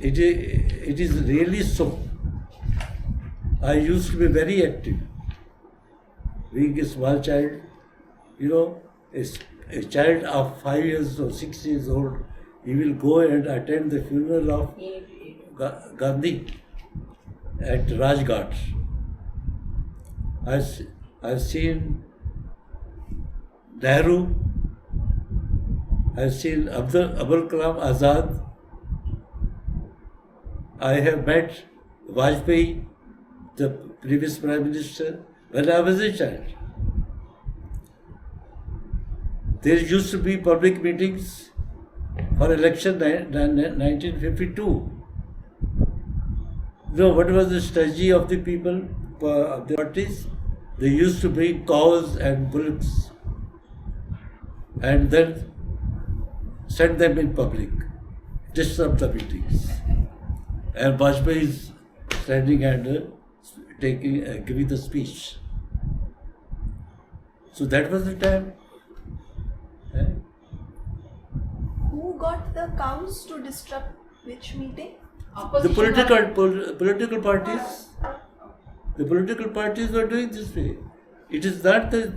[SPEAKER 2] It is really so. I used to be very active. Being a small child, a child of 5 years or 6 years old, he will go and attend the funeral of Gandhi at Rajghat. I've seen Nehru, I've seen Abul Kalam Azad, I have met Vajpayee, the previous Prime Minister, when I was a child. There used to be public meetings for election 1952. What was the strategy of the people, of the parties? They used to bring cows and bullocks and then send them in public, disrupt the meetings. And Vajpayee is standing and giving the speech. So that was the time.
[SPEAKER 1] Who got the cows to disrupt which meeting?
[SPEAKER 2] The political parties. The political parties were doing this way. It is not the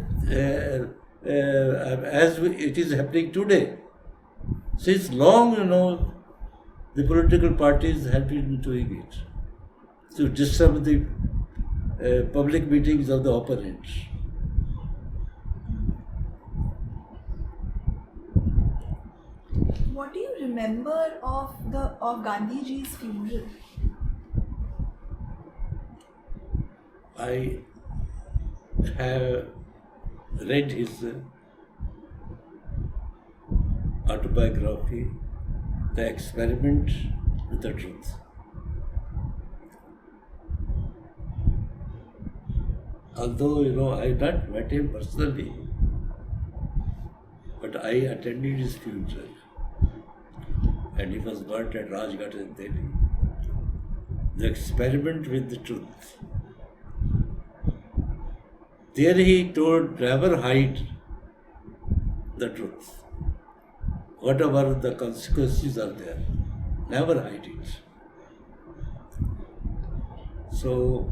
[SPEAKER 2] it is happening today. Since long, the political parties have been doing it to disturb the public meetings of the opponents.
[SPEAKER 1] What do you remember of Gandhiji's funeral?
[SPEAKER 2] I have read his autobiography, The Experiment with the Truth. Although, I not met him personally, but I attended his funeral, and he was burnt at Rajghat in Delhi. The Experiment with the Truth. There he told, never hide the truth. Whatever the consequences are there, never hide it. So,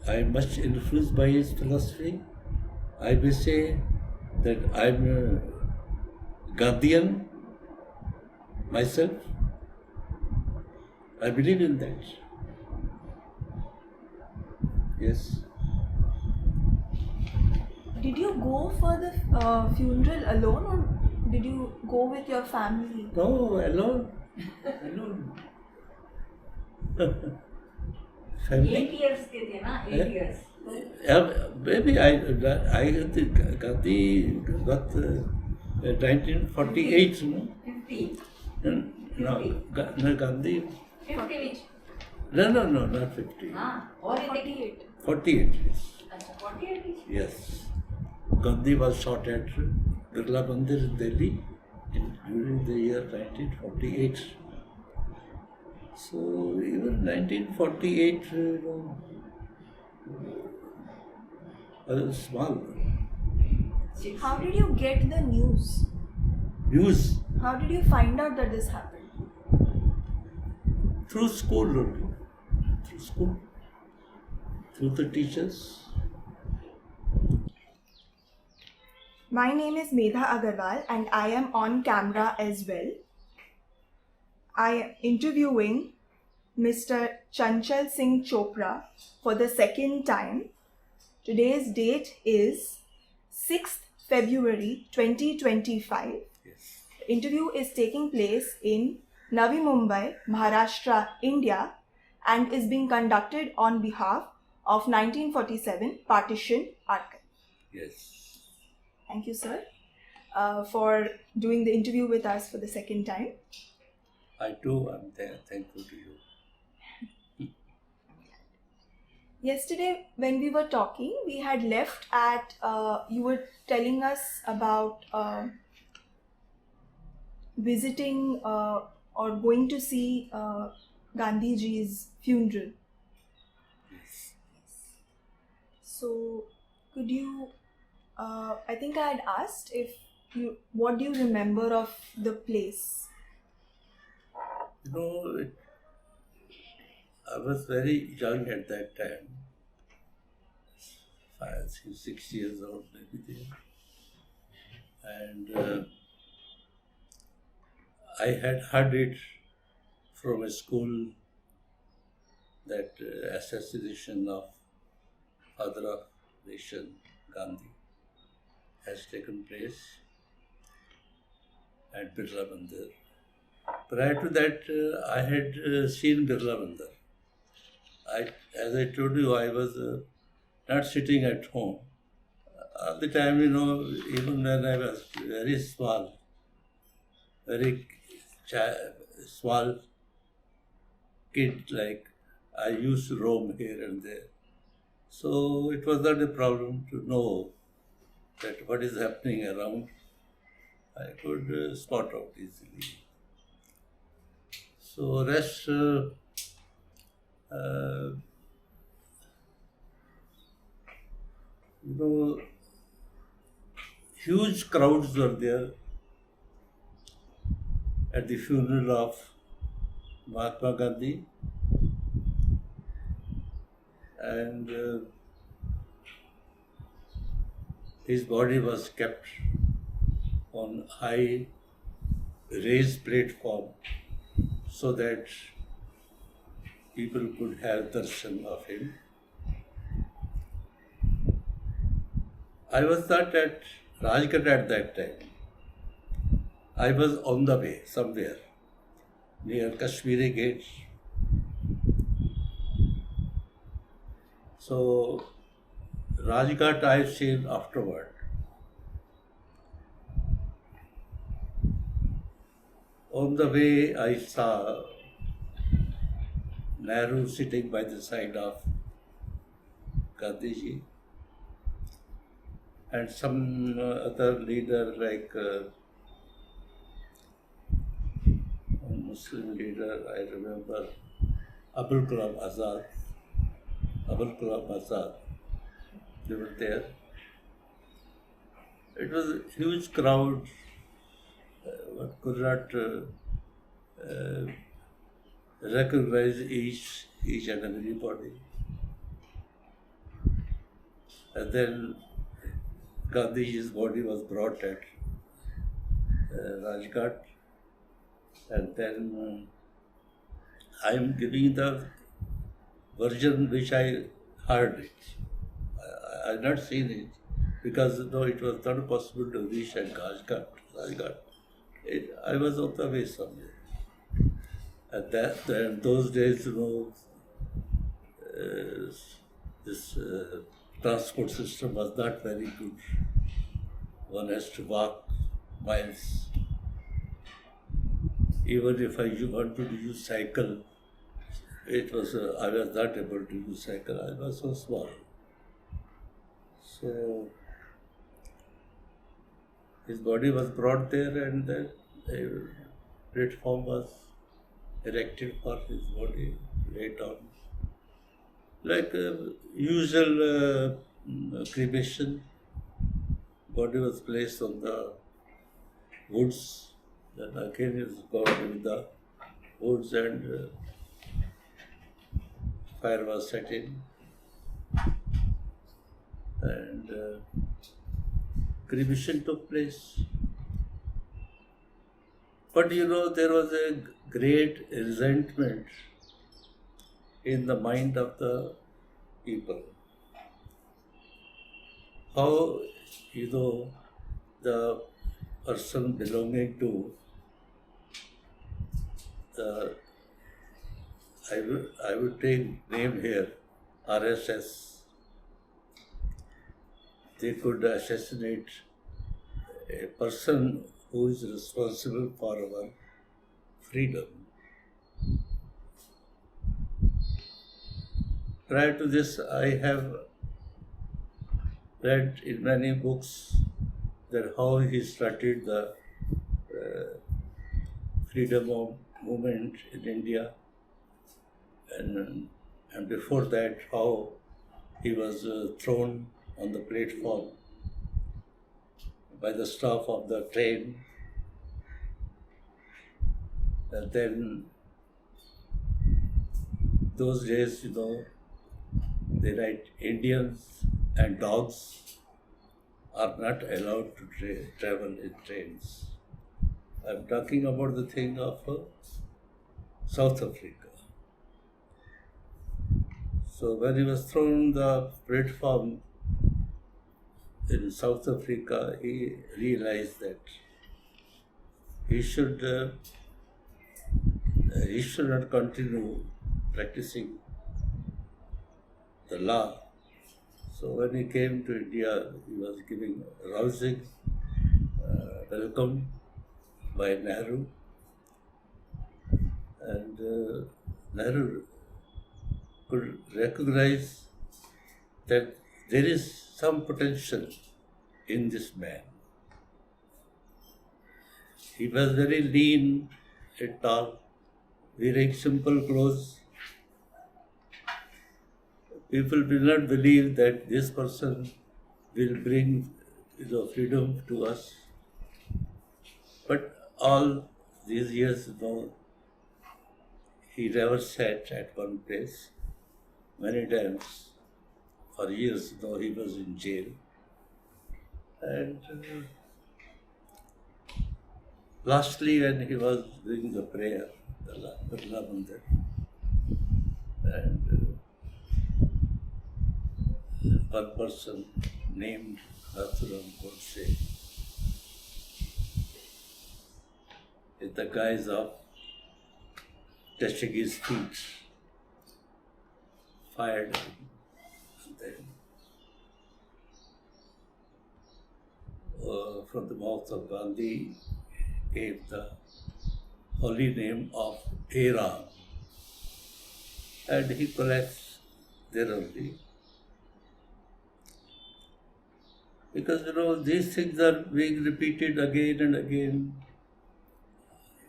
[SPEAKER 2] I am much influenced by his philosophy. I may say that I am a Gandhian myself. I believe in that. Yes.
[SPEAKER 1] Did you go for the funeral alone, or did you go with your family?
[SPEAKER 2] No, alone. Alone. Family?
[SPEAKER 3] 8 years के थे ना, 8 years.
[SPEAKER 2] Maybe I think Gandhi got 1948, no?
[SPEAKER 3] 50.
[SPEAKER 2] No, Gandhi.
[SPEAKER 3] 50 which?
[SPEAKER 2] No, not 50.
[SPEAKER 3] हाँ, और ये देखिए.
[SPEAKER 2] 48, yes.
[SPEAKER 3] अच्छा, 48 which?
[SPEAKER 2] Yes. Gandhi was shot at Birla Mandir in Delhi during the year 1948. So even 1948, was small.
[SPEAKER 1] How did you get the news?
[SPEAKER 2] News
[SPEAKER 1] How did you find out that this happened?
[SPEAKER 2] through school only. Through school. Through the teachers.
[SPEAKER 1] My name is Medha Agarwal and I am on camera as well. I am interviewing Mr. Chanchal Singh Chopra for the second time. Today's date is 6th February 2025.
[SPEAKER 2] Yes.
[SPEAKER 1] The interview is taking place in Navi Mumbai, Maharashtra, India, and is being conducted on behalf of 1947 Partition Archive.
[SPEAKER 2] Yes.
[SPEAKER 1] Thank you, sir, for doing the interview with us for the second time.
[SPEAKER 2] I too am thankful to you.
[SPEAKER 1] Yesterday, when we were talking, we had left at, you were telling us about visiting or going to see Gandhiji's funeral.
[SPEAKER 2] Yes.
[SPEAKER 1] So, could you, I think I had asked what do you remember of the place?
[SPEAKER 2] I was very young at that time. 5, 6 years old, maybe there. And I had heard it from a school that assassination of father of nation, Gandhi, has taken place at Birla Mandir. Prior to that, I had seen Birla Mandir. As I told you, I was not sitting at home. At the time, even when I was very small, very small kid, like I used to roam here and there. So it was not a problem to know that what is happening around. I could spot out easily. So rest, huge crowds were there at the funeral of Mahatma Gandhi, and his body was kept on high raised platform so that people could have darshan of him. I was not at Rajghat at that time. I was on the way somewhere near Kashmiri Gate. So Rajghat I've seen afterward. On the way I saw Nehru sitting by the side of Gandhiji and some other leader like Muslim leader, I remember Abul Kalam Azad. They were there. It was a huge crowd. One could not recognize each and everybody. And then Gandhiji's body was brought at Rajghat, and then I am giving the version which I heard it. I have not seen it because it was not possible to reach at Rajghat. I was on the way somewhere. And those days, this transport system was not very good. One has to walk miles. Even if I wanted to use cycle, I was not able to use cycle. I was so small. So his body was brought there, and then a platform was erected for his body laid on. Like usual cremation, body was placed on the woods. Then again is covered with the woods, and fire was set in. And cremation took place. But there was a great resentment in the mind of the people. How, the person belonging to I would take name here, RSS. They could assassinate a person who is responsible for our freedom. Prior to this, I have read in many books that how he started the freedom movement in India, and before that, how he was thrown on the platform by the staff of the train. And then those days, they write Indians and dogs are not allowed to travel in trains. I'm talking about the thing of South Africa. So when he was thrown on the platform in South Africa, he realized that he should not continue practicing the law. So when he came to India, he was giving a rousing welcome by Nehru. And Nehru could recognize that there is some potential in this man. He was very lean and tall, wearing simple clothes. People will not believe that this person will bring freedom to us. But all these years, he never sat at one place. Many times, for years, he was in jail. And lastly, when he was doing the prayer, the Birla Mandir, and one person named Nathuram Godse, in the guise of touching his feet, fired him, and then from the mouth of Gandhi gave the holy name of Era, and he collapsed there only. Because these things are being repeated again and again.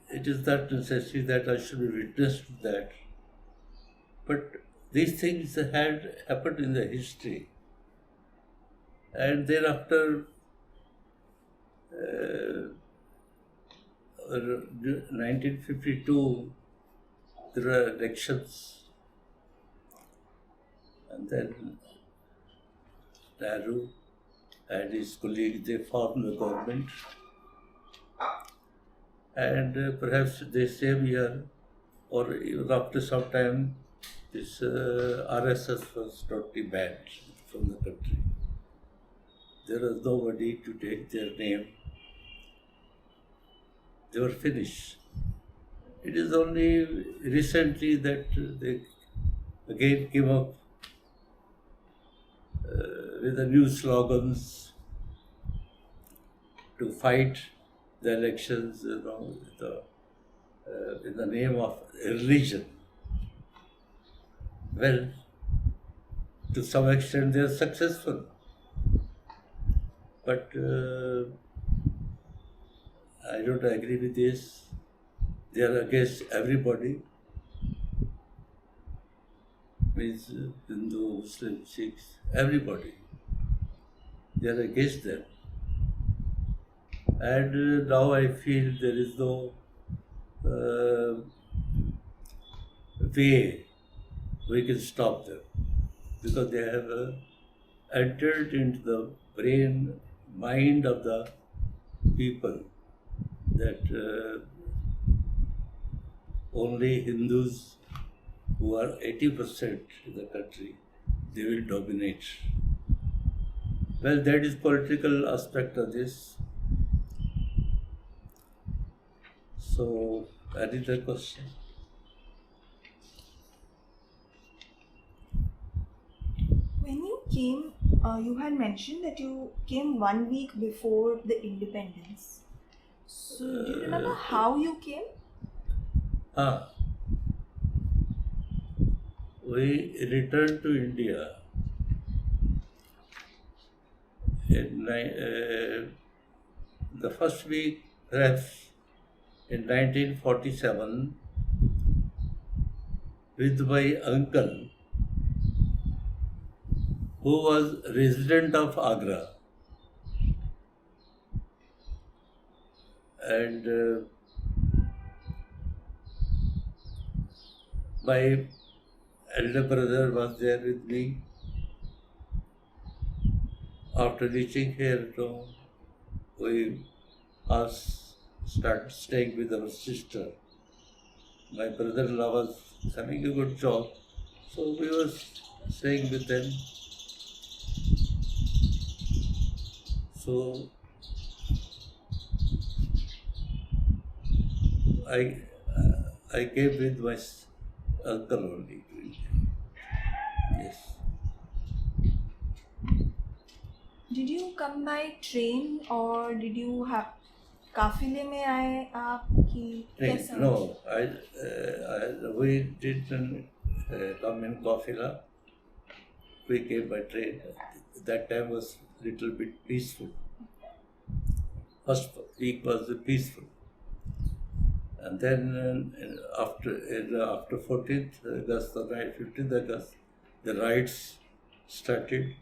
[SPEAKER 2] It is that necessity that I should be witness to that. But these things had happened in the history. And thereafter, 1952, there were elections. And then Nehru and his colleagues, they formed the government. And perhaps the same year, or even after some time, this RSS was totally banned from the country. There was nobody to take their name. They were finished. It is only recently that they again came up with the new slogans to fight the elections, in the name of religion. Well, to some extent they are successful, but I don't agree with this. They are against everybody, means Hindu, Muslim, Sikhs, everybody. They are against them. And now I feel there is no way we can stop them, because they have entered into the mind of the people that only Hindus, who are 80% in the country, they will dominate. Well, that is political aspect of this. So, any other question?
[SPEAKER 1] When you came, you had mentioned that you came 1 week before the independence. So, do you remember how you came?
[SPEAKER 2] We returned to India in the first week, perhaps in 1947, with my uncle, who was resident of Agra. And my elder brother was there with me. After reaching here, we started staying with our sister. My brother-in-law was having a good job, so we were staying with them. So I came with my uncle only to India. Yes.
[SPEAKER 1] Did you come by train or did you have काफिले में आए आप कि कैसा?
[SPEAKER 2] No, we didn't come in Kafila. We came by train. That time was little bit peaceful. First week was peaceful. And then after 14th August, the night 15th August, the riots started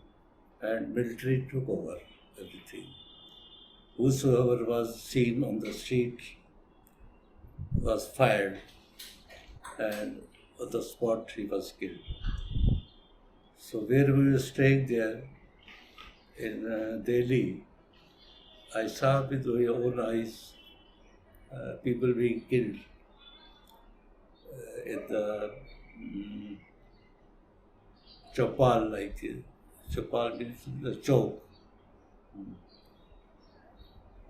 [SPEAKER 2] and military took over everything. Whosoever was seen on the street was fired, and on the spot he was killed. So where we were staying there in Delhi, I saw with my own eyes people being killed in the chopal, like chopal means the choke.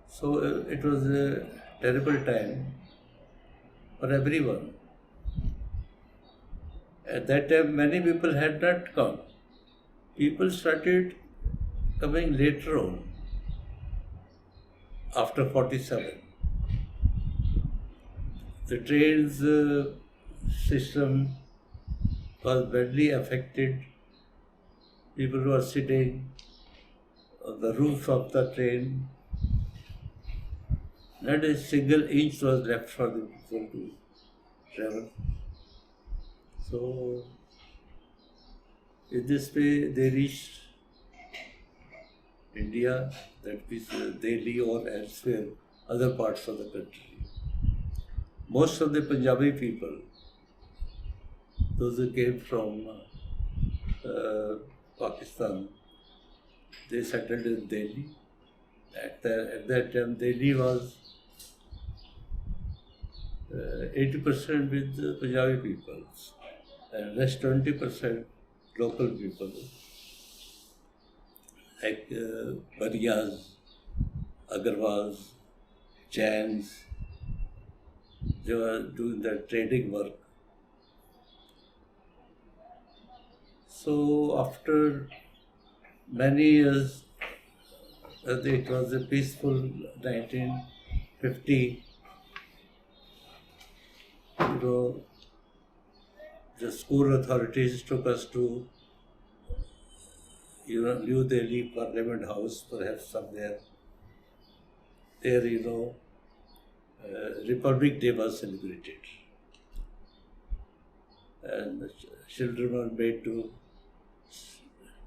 [SPEAKER 2] So it was a terrible time for everyone. At that time, many people had not come. People started coming later on, after 47. The train's system was badly affected. People were sitting on the roof of the train. Not a single inch was left for the people to travel. So, in this way, they reached India, that is Delhi or elsewhere, other parts of the country. Most of the Punjabi people, those who came from Pakistan, they settled in Delhi. At that time, Delhi was 80% with the Punjabi people, and rest 20% local people, like Bariyas, Agarwals, Jains. They were doing the trading work. So after many years, it was a peaceful 1950. The school authorities took us to New Delhi Parliament House, perhaps somewhere. There, Republic Day was celebrated. And the children were made to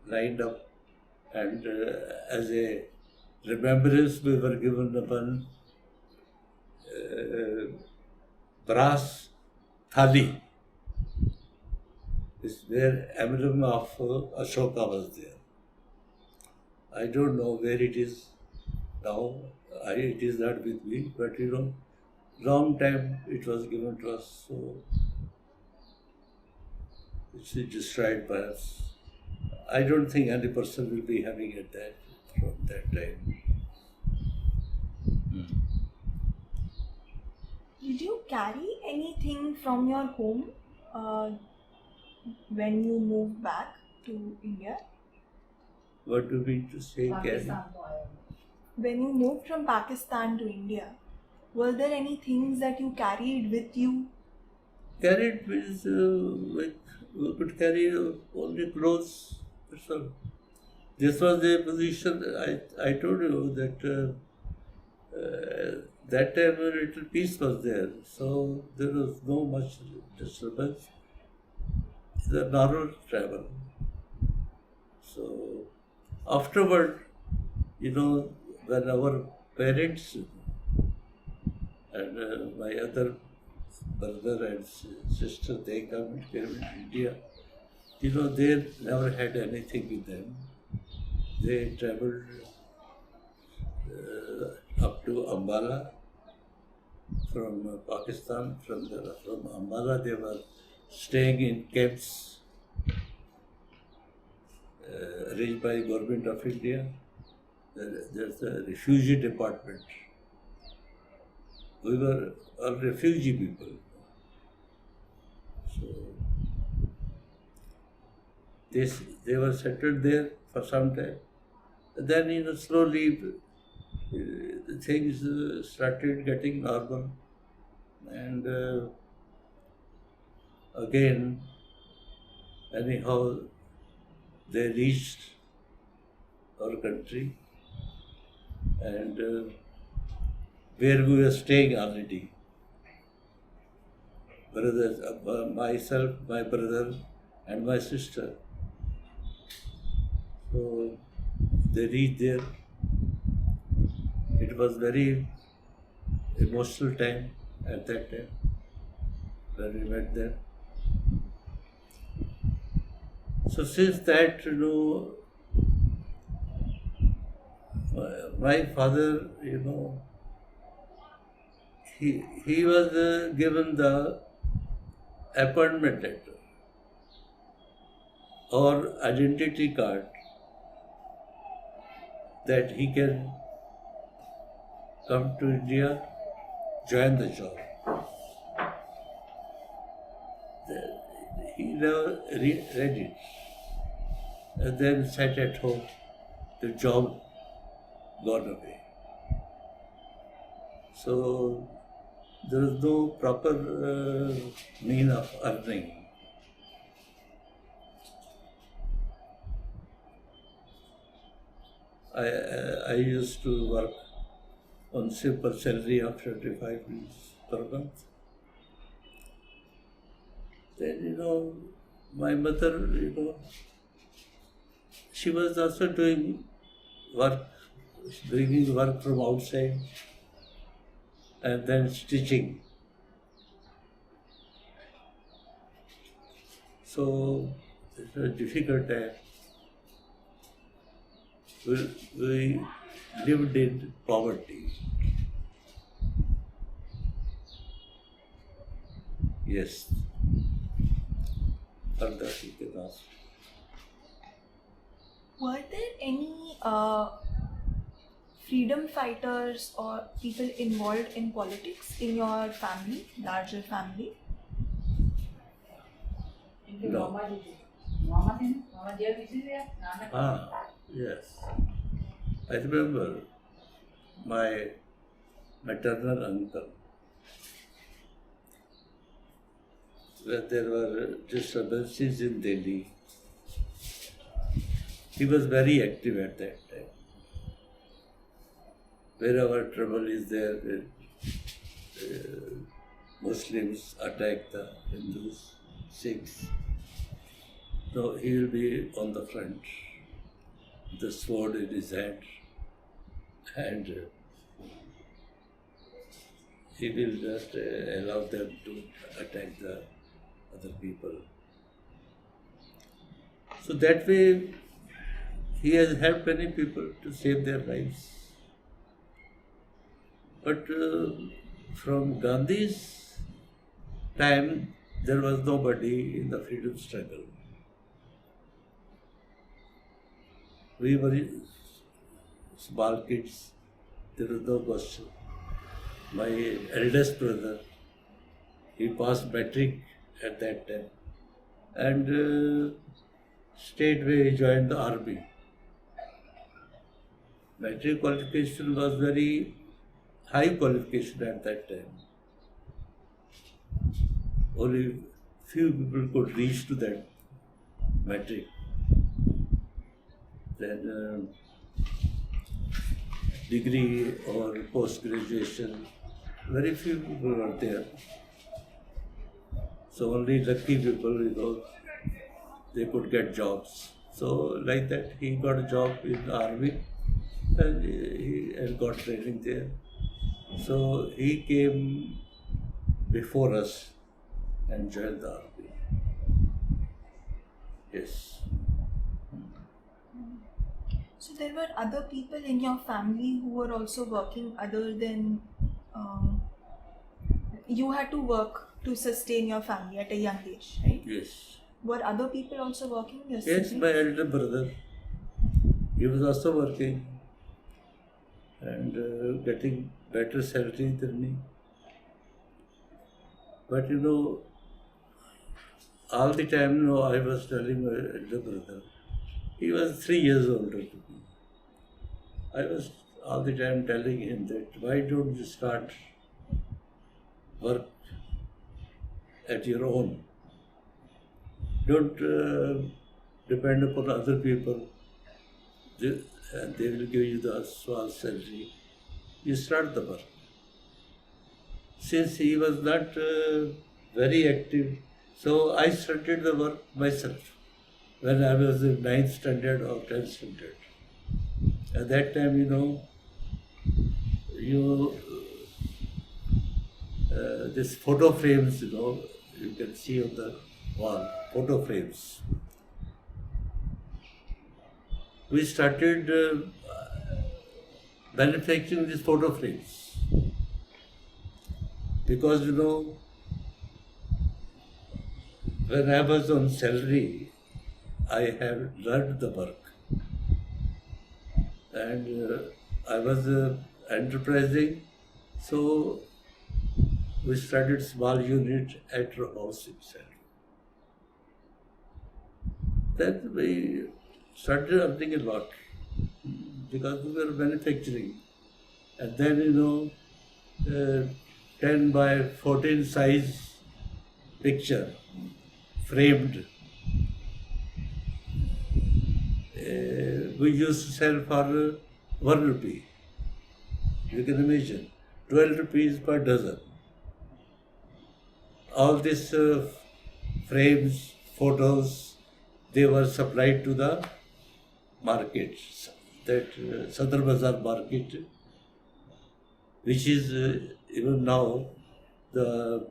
[SPEAKER 2] line up, and as a remembrance, we were given one brass thali. It's where emblem of Ashoka was there. I don't know where it is now. It is not with me, but long time it was given to us, so it's destroyed perhaps. I don't think any person will be having it that from that time.
[SPEAKER 1] Did you carry anything from your home when you moved back to India?
[SPEAKER 2] What do you mean to say, carry?
[SPEAKER 3] Pakistan को आया हूँ।
[SPEAKER 1] When you moved from Pakistan to India, were there any things that you carried with you?
[SPEAKER 2] Carried means like we could carry only clothes. That's all. This was the position. I told you that that time a little peace was there, so there was no much disturbance. It's a normal travel. So afterward, when our parents and my other brother and sister, they came in India, they never had anything with them. They traveled up to Ambala from Pakistan. From Ambala, they were staying in camps arranged by Government of India. There's a refugee department. We were all refugee people. So they were settled there for some time. Then slowly things started getting normal, and again, anyhow, they reached our country, and where we were staying already. Brothers, myself, my brother, and my sister. So they reached there. It was very emotional time at that time when we met them. So since that, my father, he was given the appointment letter or identity card that he can come to India, join the job. He never read it and then sat at home. The job gone away. So there is no proper mean of earning. I used to work on simple salary of 25 rupees per month. Then, my mother, she was also doing work, bringing work from outside and then stitching. So it was a difficult time. We lived in poverty. Yes. Further you can ask.
[SPEAKER 1] Were there any freedom fighters or people involved in politics in your family, larger family?
[SPEAKER 3] इनके
[SPEAKER 2] No.
[SPEAKER 3] मामा जी थे मामा थे ना मामा जी अब इसी से नाना
[SPEAKER 2] Yes. I remember my maternal uncle. When there were disturbances in Delhi, he was very active at that time. Wherever trouble is there, Muslims attack the Hindus, Sikhs. So he will be on the front, the sword in his hand, and he will just allow them to attack the other people. So that way, he has helped many people to save their lives. But from Gandhi's time, there was nobody in the freedom struggle. We were small kids, there was no question. My eldest brother, he passed matric at that time and straightway he joined the army. Matric qualification was very high qualification at that time. Only few people could reach to that matric. Then degree or post-graduation, very few people were there. So only lucky people, they could get jobs. So like that, he got a job in the army and he got training there. So he came before us and joined the army. Yes.
[SPEAKER 1] So there were other people in your family who were also working other than you had to work to sustain your family at a young age, right?
[SPEAKER 2] Yes.
[SPEAKER 1] Were other people also working? Your
[SPEAKER 2] Yes,
[SPEAKER 1] siblings?
[SPEAKER 2] my elder brother, he was also working and getting better salary than me. But all the time, I was telling my elder brother, he was 3 years older to me. I was all the time telling him that why don't you start work at your own? Don't depend upon other people. They will give you the small salary. You start the work. Since he was not very active, so I started the work myself when I was in 9th standard or 10th standard. At that time, this photo frames, you can see on the wall, photo frames. We started manufacturing these photo frames. Because when I was on salary, I have learned the work. And I was enterprising, so we started small unit at our house itself. Then we started earning a lot because we were manufacturing. And then, 10 by 14 size picture framed. We used to sell for 1 rupee. You can imagine, 12 rupees per dozen. All these frames, photos, they were supplied to the market, that Sadr Bazaar market, which is even now the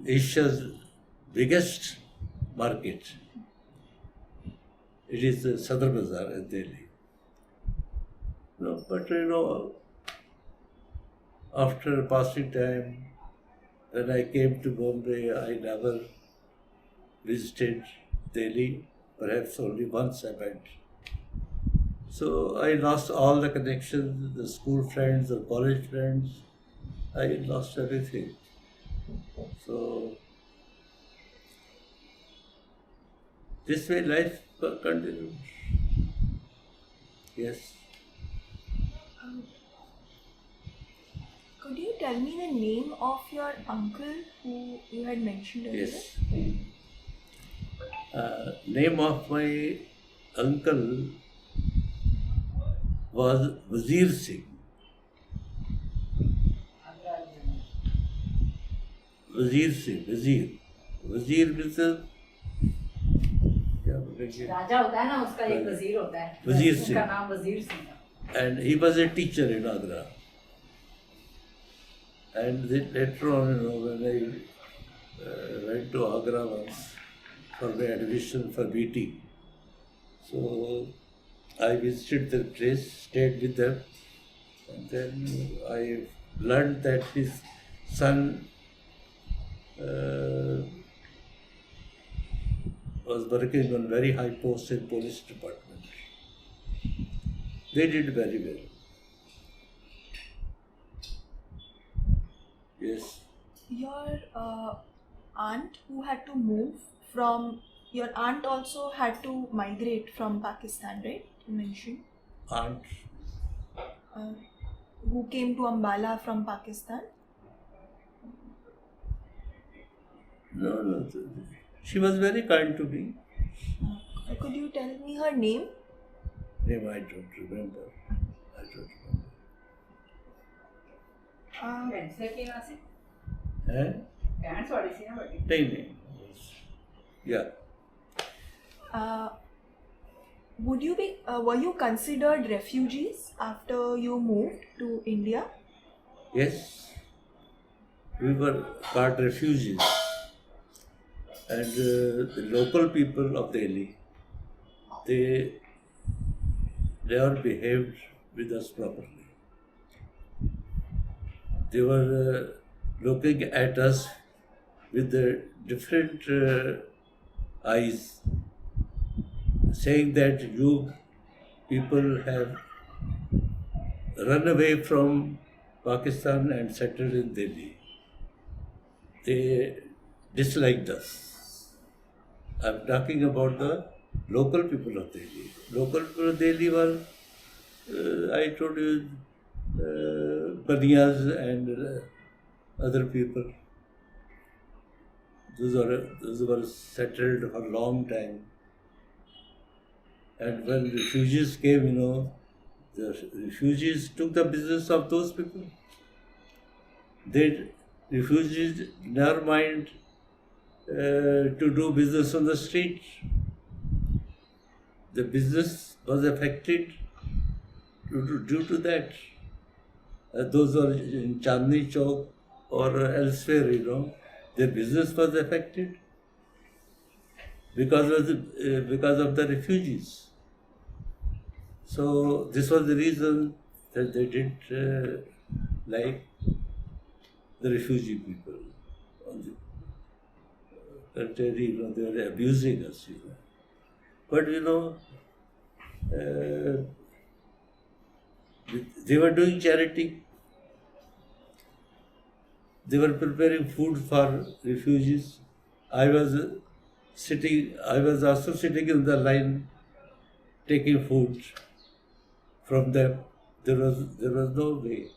[SPEAKER 2] Asia's biggest market. It is Sadr Bazaar in Delhi. But after passing time, when I came to Bombay, I never visited Delhi, perhaps only once I went. So I lost all the connections, the school friends, the college friends. I lost everything. So this way life continues. Yes.
[SPEAKER 1] Could you tell me the name of your uncle who you had mentioned earlier?
[SPEAKER 2] Yes. Name of my uncle was Wazir Singh. Wazir Singh, Wazir. Wazir means
[SPEAKER 3] राजा होता है ना, उसका एक वजीर होता है,
[SPEAKER 2] वजीर
[SPEAKER 3] उसका
[SPEAKER 2] सिंह।
[SPEAKER 3] नाम वजीर सिंह है।
[SPEAKER 2] And he was a teacher in Agra. And then later on, when I went to Agra once for my admission for BT, so I visited their place, stayed with them, and then I learned that his son was working on very high post in police department. They did very well. Yes.
[SPEAKER 1] Your aunt who had to move from, your aunt also had to migrate from Pakistan, right? You mentioned.
[SPEAKER 2] Aunt.
[SPEAKER 1] Who came to Ambala from Pakistan?
[SPEAKER 2] No. She was very kind to me.
[SPEAKER 1] Could you tell me her name?
[SPEAKER 2] Name I don't remember.
[SPEAKER 3] Friends है कि यहाँ से?
[SPEAKER 2] Eh?
[SPEAKER 3] Friends वाली सी ना बड़ी।
[SPEAKER 2] नहीं. Yeah.
[SPEAKER 1] Were you considered refugees after you moved to India?
[SPEAKER 2] Yes. We were called refugees. And the local people of Delhi, they never behaved with us properly. They were looking at us with the different eyes, saying that you people have run away from Pakistan and settled in Delhi. They disliked us. I'm talking about the local people of Delhi. Local people of Delhi were, I told you, Baniyas and other people. Those were settled for a long time. And when refugees came, the refugees took the business of those people. Refugees never mind to do business on the street. The business was affected due to that. Those are in Chandni Chowk or elsewhere, their business was affected because of the refugees. So this was the reason that they didn't like the refugee people. On the contrary, they were abusing us. But they were doing charity. They were preparing food for refugees. I was I was also sitting in the line taking food from them. There was no way.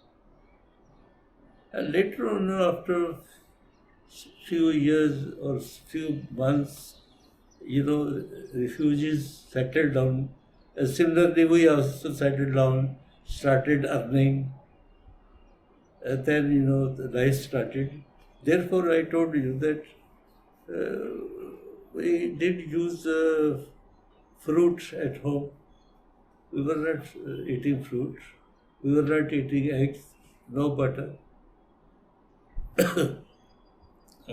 [SPEAKER 2] And later on, after few years or few months, refugees settled down. And similarly, we also settled down, started earning, and then the life started. Therefore, I told you that we did use fruit at home. We were not eating fruit. We were not eating eggs, no butter,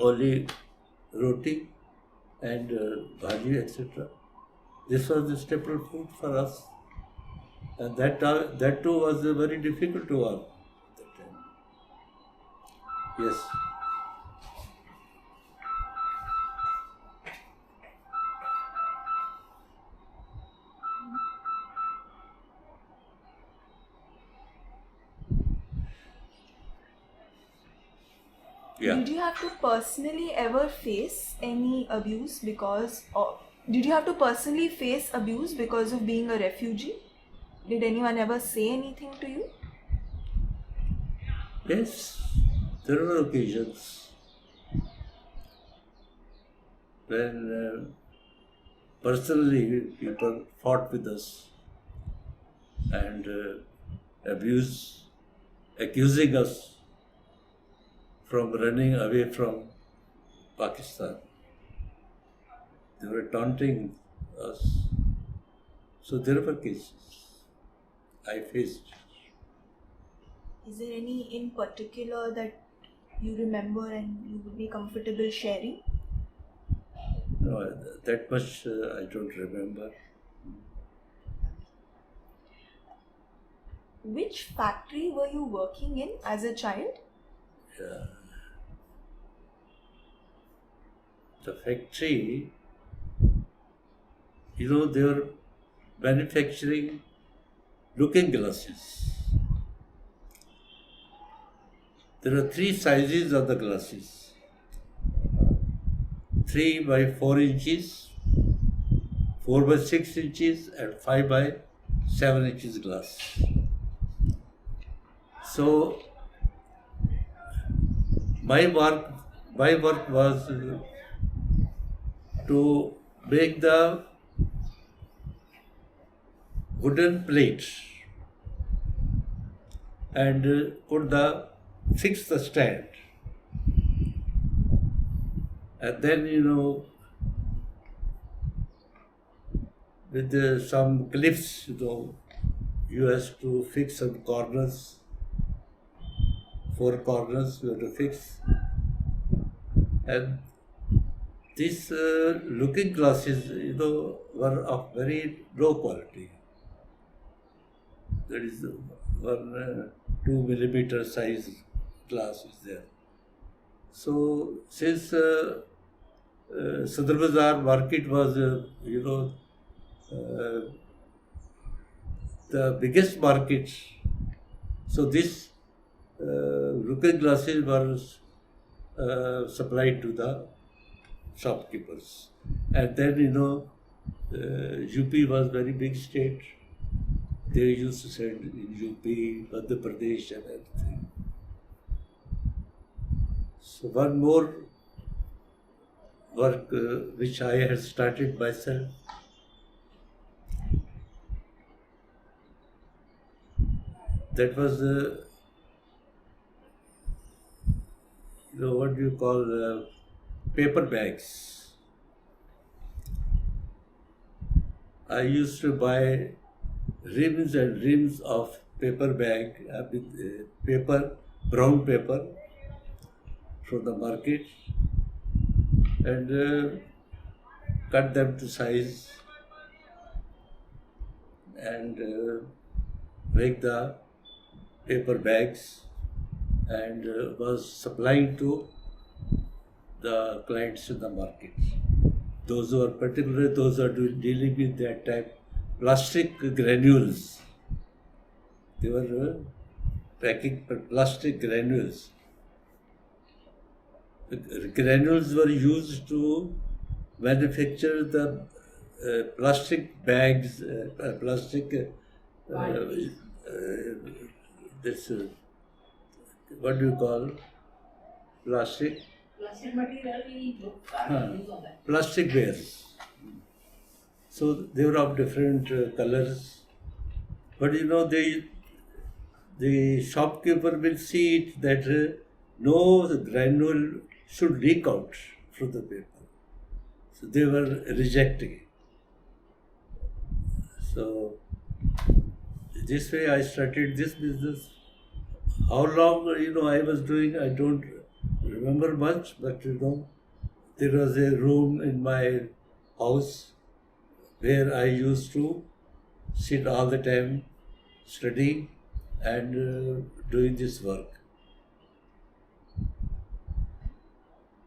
[SPEAKER 2] only roti and bhaji, etc. This was the staple food for us. And that too was very difficult to us at that time. Yes. Yeah.
[SPEAKER 1] Did you have to personally ever face any abuse did you have to personally face abuse because of being a refugee? Did anyone ever say anything to you?
[SPEAKER 2] Yes, there were occasions when personally people fought with us and accusing us from running away from Pakistan. They were taunting us. So there were cases I faced.
[SPEAKER 1] Is there any in particular that you remember and you would be comfortable sharing?
[SPEAKER 2] No, that much I don't remember.
[SPEAKER 1] Which factory were you working in as a child?
[SPEAKER 2] Yeah. The factory, they were manufacturing looking glasses. There are 3 sizes of the glasses. 3 by 4 inches, 4 by 6 inches, and 5 by 7 inches glass. So my work was to make the wooden plate and fix the stand. And then, with some clips, you have to fix some corners, 4 corners you have to fix. And these looking glasses, were of very low quality. There is 1 2 millimeter size glass is there. So since Sadr Bazaar market was, the biggest market, so this looking glasses were supplied to the shopkeepers. And then, UP was very big state. They used to send in UP, Madhya Pradesh and everything. So one more work which I had started myself. That was, what do you call, paper bags. I used to buy reams and reams of paper bag with brown paper from the market and cut them to size and make the paper bags and was supplying to the clients in the market. Those who are particularly those who are dealing with that type plastic granules. They were packing plastic granules. The granules were used to manufacture the plastic bags, plastic. This what do you call plastic?
[SPEAKER 3] Plastic material ही जो use होता है.
[SPEAKER 2] Plastic wares. So they were of different colors, but you know the shopkeeper will see it that no granule should leak out from the paper. So they were rejecting it. So this way I started this business. How long I was doing, I don't remember much, but there was a room in my house where I used to sit all the time studying and doing this work.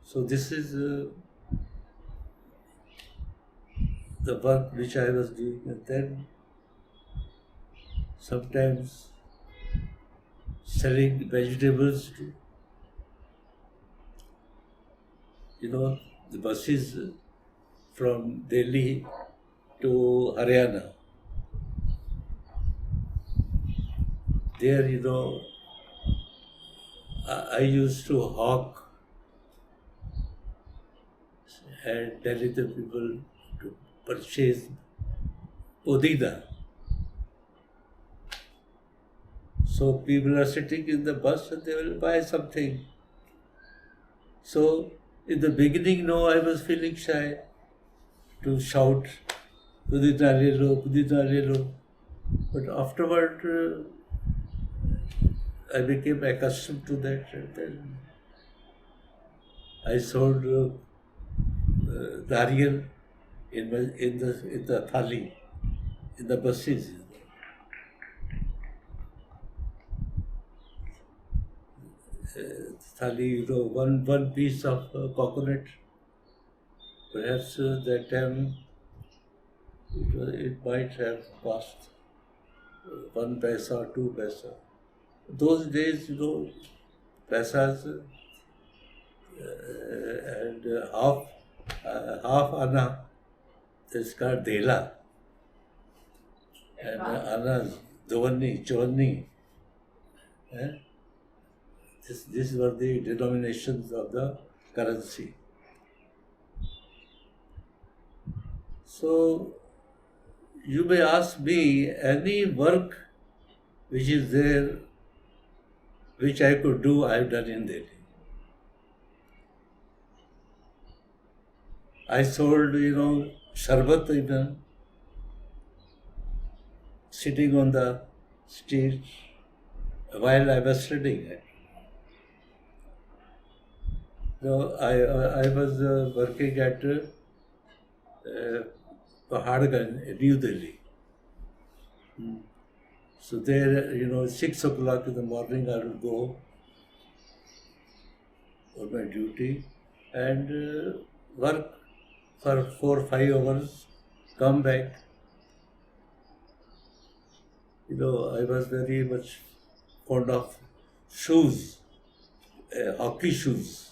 [SPEAKER 2] So this is the work which I was doing, and then sometimes selling vegetables to, the buses from Delhi to Haryana. There, I used to hawk and tell the people to purchase podida. So people are sitting in the bus and they will buy something. So in the beginning, I was feeling shy to shout, "Pudina le lo, pudina le lo." But afterward, I became accustomed to that. And then I sold nariyal in the thali, in the buses. Thali, one piece of coconut. Perhaps that time it might have cost 1 paisa, 2 paisa. Those days, paisas and half anna is called dela, and anna dovanni, chavanni. These were the denominations of the currency. So you may ask me any work which is there, which I could do, I've done in Delhi. I sold, sharbat even, sitting on the street while I was studying. So I was working at Paharganj, New Delhi. So there, 6 o'clock in the morning, I would go on my duty and work for 4 or 5 hours, come back. I was very much fond of shoes, hockey shoes.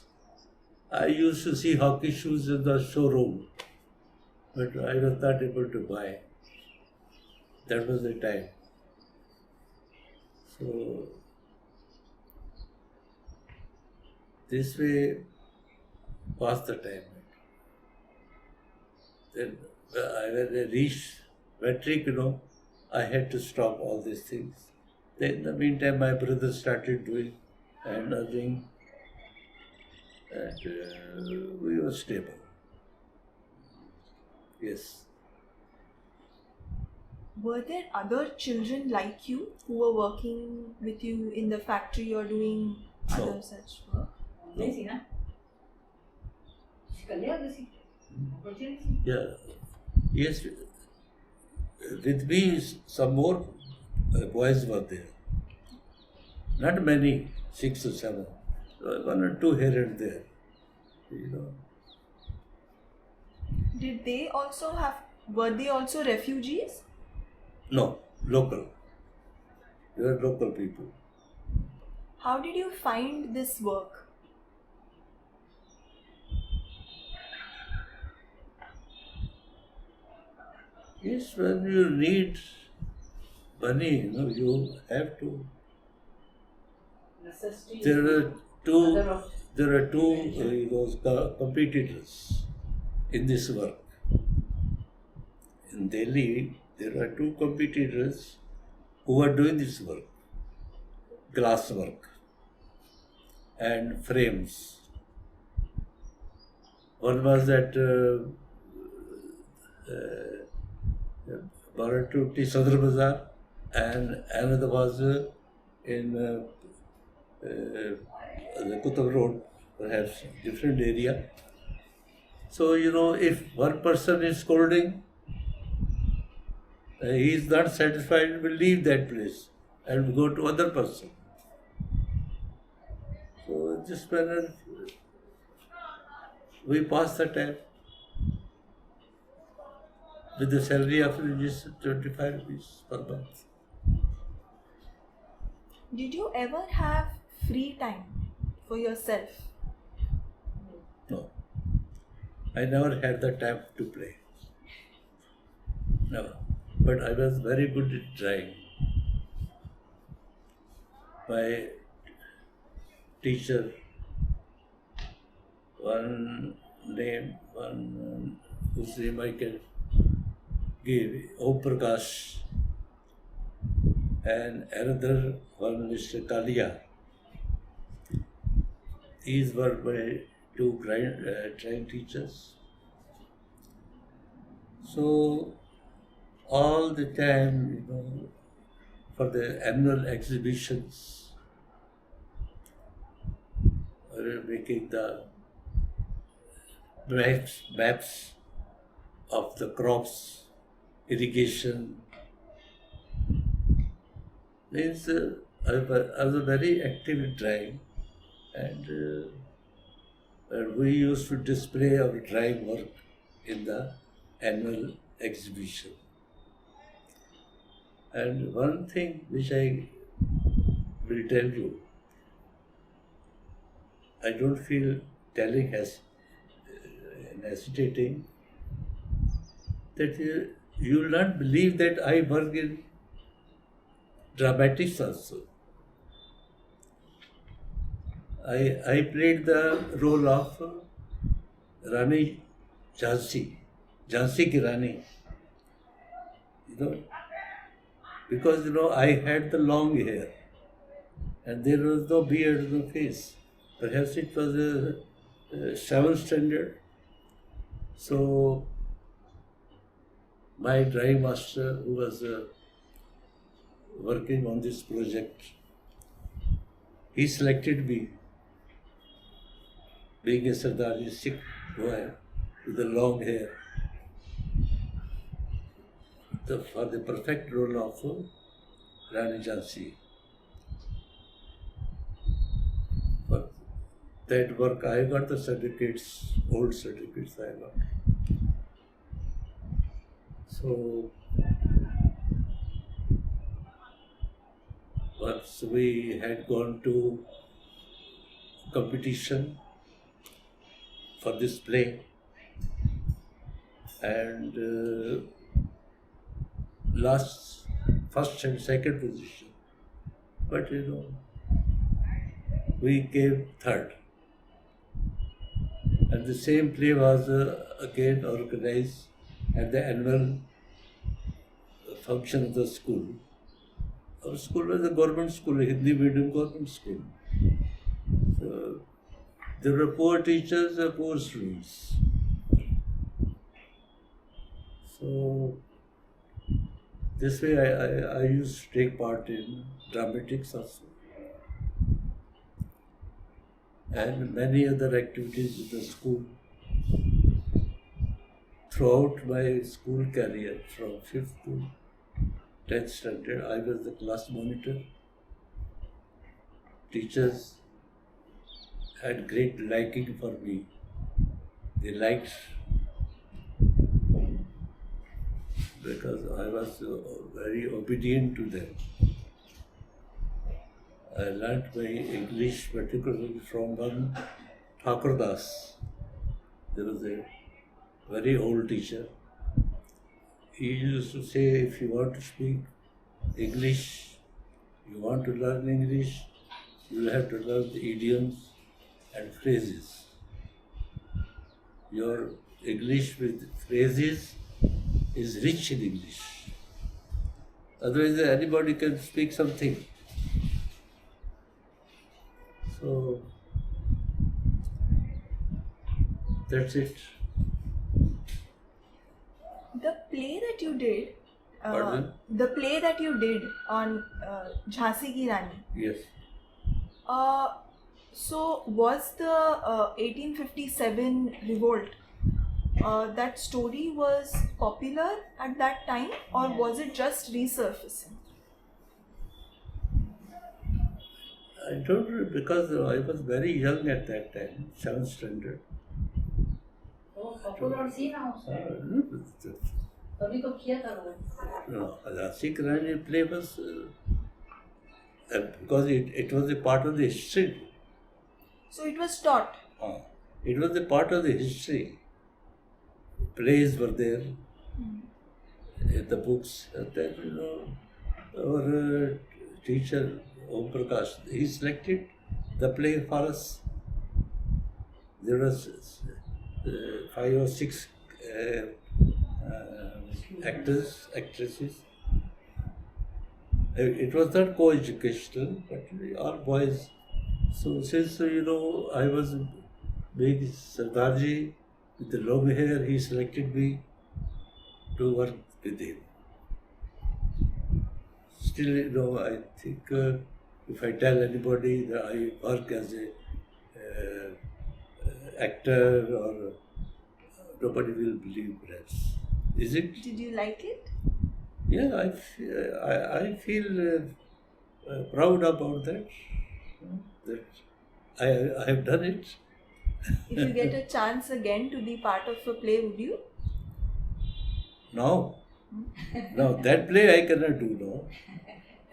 [SPEAKER 2] I used to see hockey shoes in the showroom, but I was not able to buy. That was the time. So this way passed the time. Then when I reached metric, I had to stop all these things. Then in the meantime, my brother started doing and doing, and we were stable. Yes.
[SPEAKER 1] Were there other children like you who were working with you in the factory or doing other such work?
[SPEAKER 3] नहीं सी ना कर लिया किसी opportunity.
[SPEAKER 2] Yeah. Yes. with me, some more boys were there. Not many, 6 or 7. One or two here and there. You know.
[SPEAKER 1] Did they also were they also refugees?
[SPEAKER 2] No, local. They were local people.
[SPEAKER 1] How did you find this work?
[SPEAKER 2] Yes, when you need money, you have to.
[SPEAKER 3] Necessity
[SPEAKER 2] There
[SPEAKER 3] is
[SPEAKER 2] are two.
[SPEAKER 3] mother of
[SPEAKER 2] There are two
[SPEAKER 3] invention.
[SPEAKER 2] those competitors in this work. In Delhi, there are two competitors who are doing this work, glass work and frames. One was at Baratupti Sadr Bazaar, and another was in the Kutab Road, perhaps different area. So, if one person is scolding, he is not satisfied, will leave that place and go to other person. So, in this manner, we pass the time with the salary of just 25 rupees per month.
[SPEAKER 1] Did you ever have free time for yourself?
[SPEAKER 2] No. I never had the time to play. Never. But I was very good at drawing. My teacher, one whose name I can give, Om Prakash, and another one, Mr. Kalia. These were my two drawing teachers. So, all the time, for the annual exhibitions, we were making the maps of the crops, irrigation. Means I was very active in drawing, and we used to display our drawing work in the annual exhibition. And one thing which I will tell you, I don't feel telling hesitating, that you will not believe that I work in dramatics also. I played the role of Rani Jhansi ki Rani. Because I had the long hair and there was no beard, no face. Perhaps it was a 7th standard. So my drawing master, who was working on this project, he selected me, being a Sardarji Sikh boy with the long hair, for the perfect role of Rani Jhansi. For that work, I got the certificates, old certificates I got. So, once we had gone to competition for this play, and first and second position, but we came third. And the same play was again organized at the annual function of the school. Our school was a government school, a Hindi medium government school. So there were poor teachers and poor students. So this way I used to take part in dramatics also, and many other activities in the school. throughout my school career, from 5th to 10th standard, I was the class monitor. Teachers had great liking for me. They liked because I was very obedient to them. I learnt my English particularly from one Thakur Das. There was a very old teacher. He used to say, if you want to speak English, you want to learn English, you will have to learn the idioms and phrases. Your English with phrases is rich in English. Otherwise, anybody can speak something. So, that's it.
[SPEAKER 1] The play that you did,
[SPEAKER 2] Pardon?
[SPEAKER 1] the play that you did on Jhansi Ki Rani.
[SPEAKER 2] Yes.
[SPEAKER 1] So was the 1857 revolt, that story was popular at that time, or was it just resurfacing?
[SPEAKER 2] I don't know, because I was very young at that time, 7th standard.
[SPEAKER 3] वो popular थी ना उस time, तभी तो किया था वो.
[SPEAKER 2] Jhansi Ki Rani play was because it was a part of the history.
[SPEAKER 1] So it was taught.
[SPEAKER 2] It was a part of the history. Plays were there in the books. And then, our teacher, Om Prakash, he selected the play for us. There was 5 or 6 actors, actresses. It was not co-educational, but all boys. So since, I was big Sardarji with the long hair, he selected me to work with him. Still, I think if I tell anybody that I work as a actor, or nobody will believe that. Is it?
[SPEAKER 1] Did you like it?
[SPEAKER 2] Yeah, I feel proud about that. That I have done it.
[SPEAKER 1] If you get a chance again to be part of a play, would you?
[SPEAKER 2] No. No, that play I cannot do now.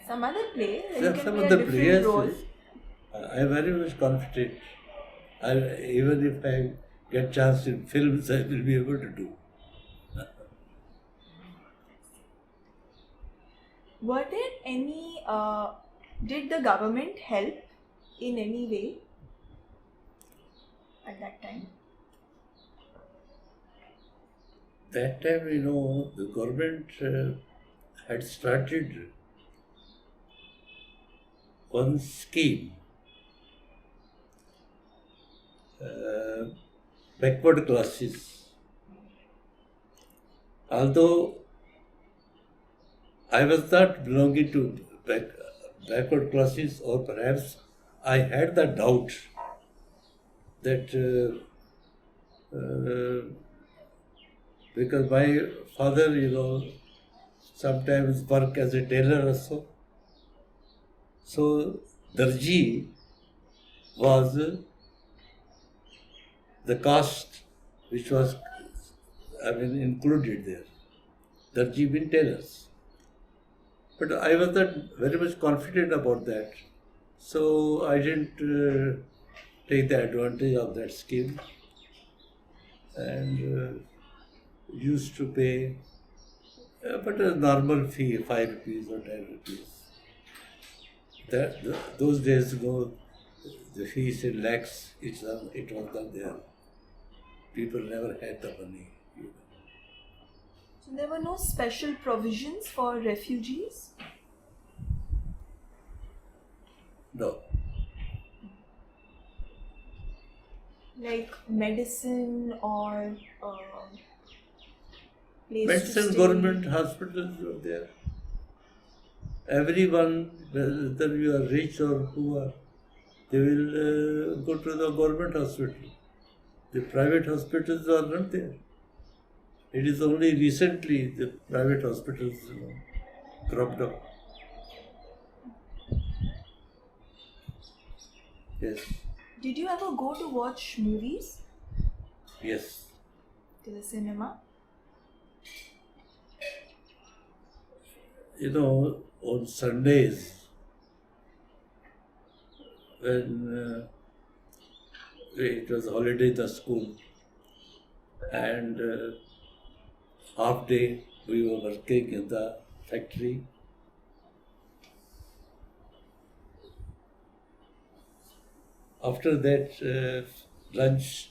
[SPEAKER 1] Some other play, you can
[SPEAKER 2] Some
[SPEAKER 1] play
[SPEAKER 2] of
[SPEAKER 1] a
[SPEAKER 2] the
[SPEAKER 1] different
[SPEAKER 2] players,
[SPEAKER 1] role.
[SPEAKER 2] I am very much confident. Even if I get chance in films, I will be able to do.
[SPEAKER 1] Were there any, did the government help in any way at that time?
[SPEAKER 2] That time, the government had started one scheme, backward classes. Although I was not belonging to backward classes, or perhaps I had the doubt that because my father, sometimes worked as a tailor also. So, Darji was the caste which was, included there. Darji means tailors. But I was not very much confident about that. So, I didn't take the advantage of that scheme, and used to pay but a normal fee, 5 rupees or 10 rupees. Those days, the fees in lakhs, it was not there. People never had the money.
[SPEAKER 1] So there were no special provisions for refugees?
[SPEAKER 2] No.
[SPEAKER 1] Like medicine or place to
[SPEAKER 2] Medicine,
[SPEAKER 1] stay?
[SPEAKER 2] government hospitals were there. Everyone, whether you are rich or poor, they will go to the government hospital. The private hospitals are not there. It is only recently the private hospitals cropped up. Yes,
[SPEAKER 1] Did you ever go to watch movies
[SPEAKER 2] yes.
[SPEAKER 1] to the cinema?
[SPEAKER 2] On Sundays, when it was holiday in the school, and half day we were working in the factory. After that, lunch,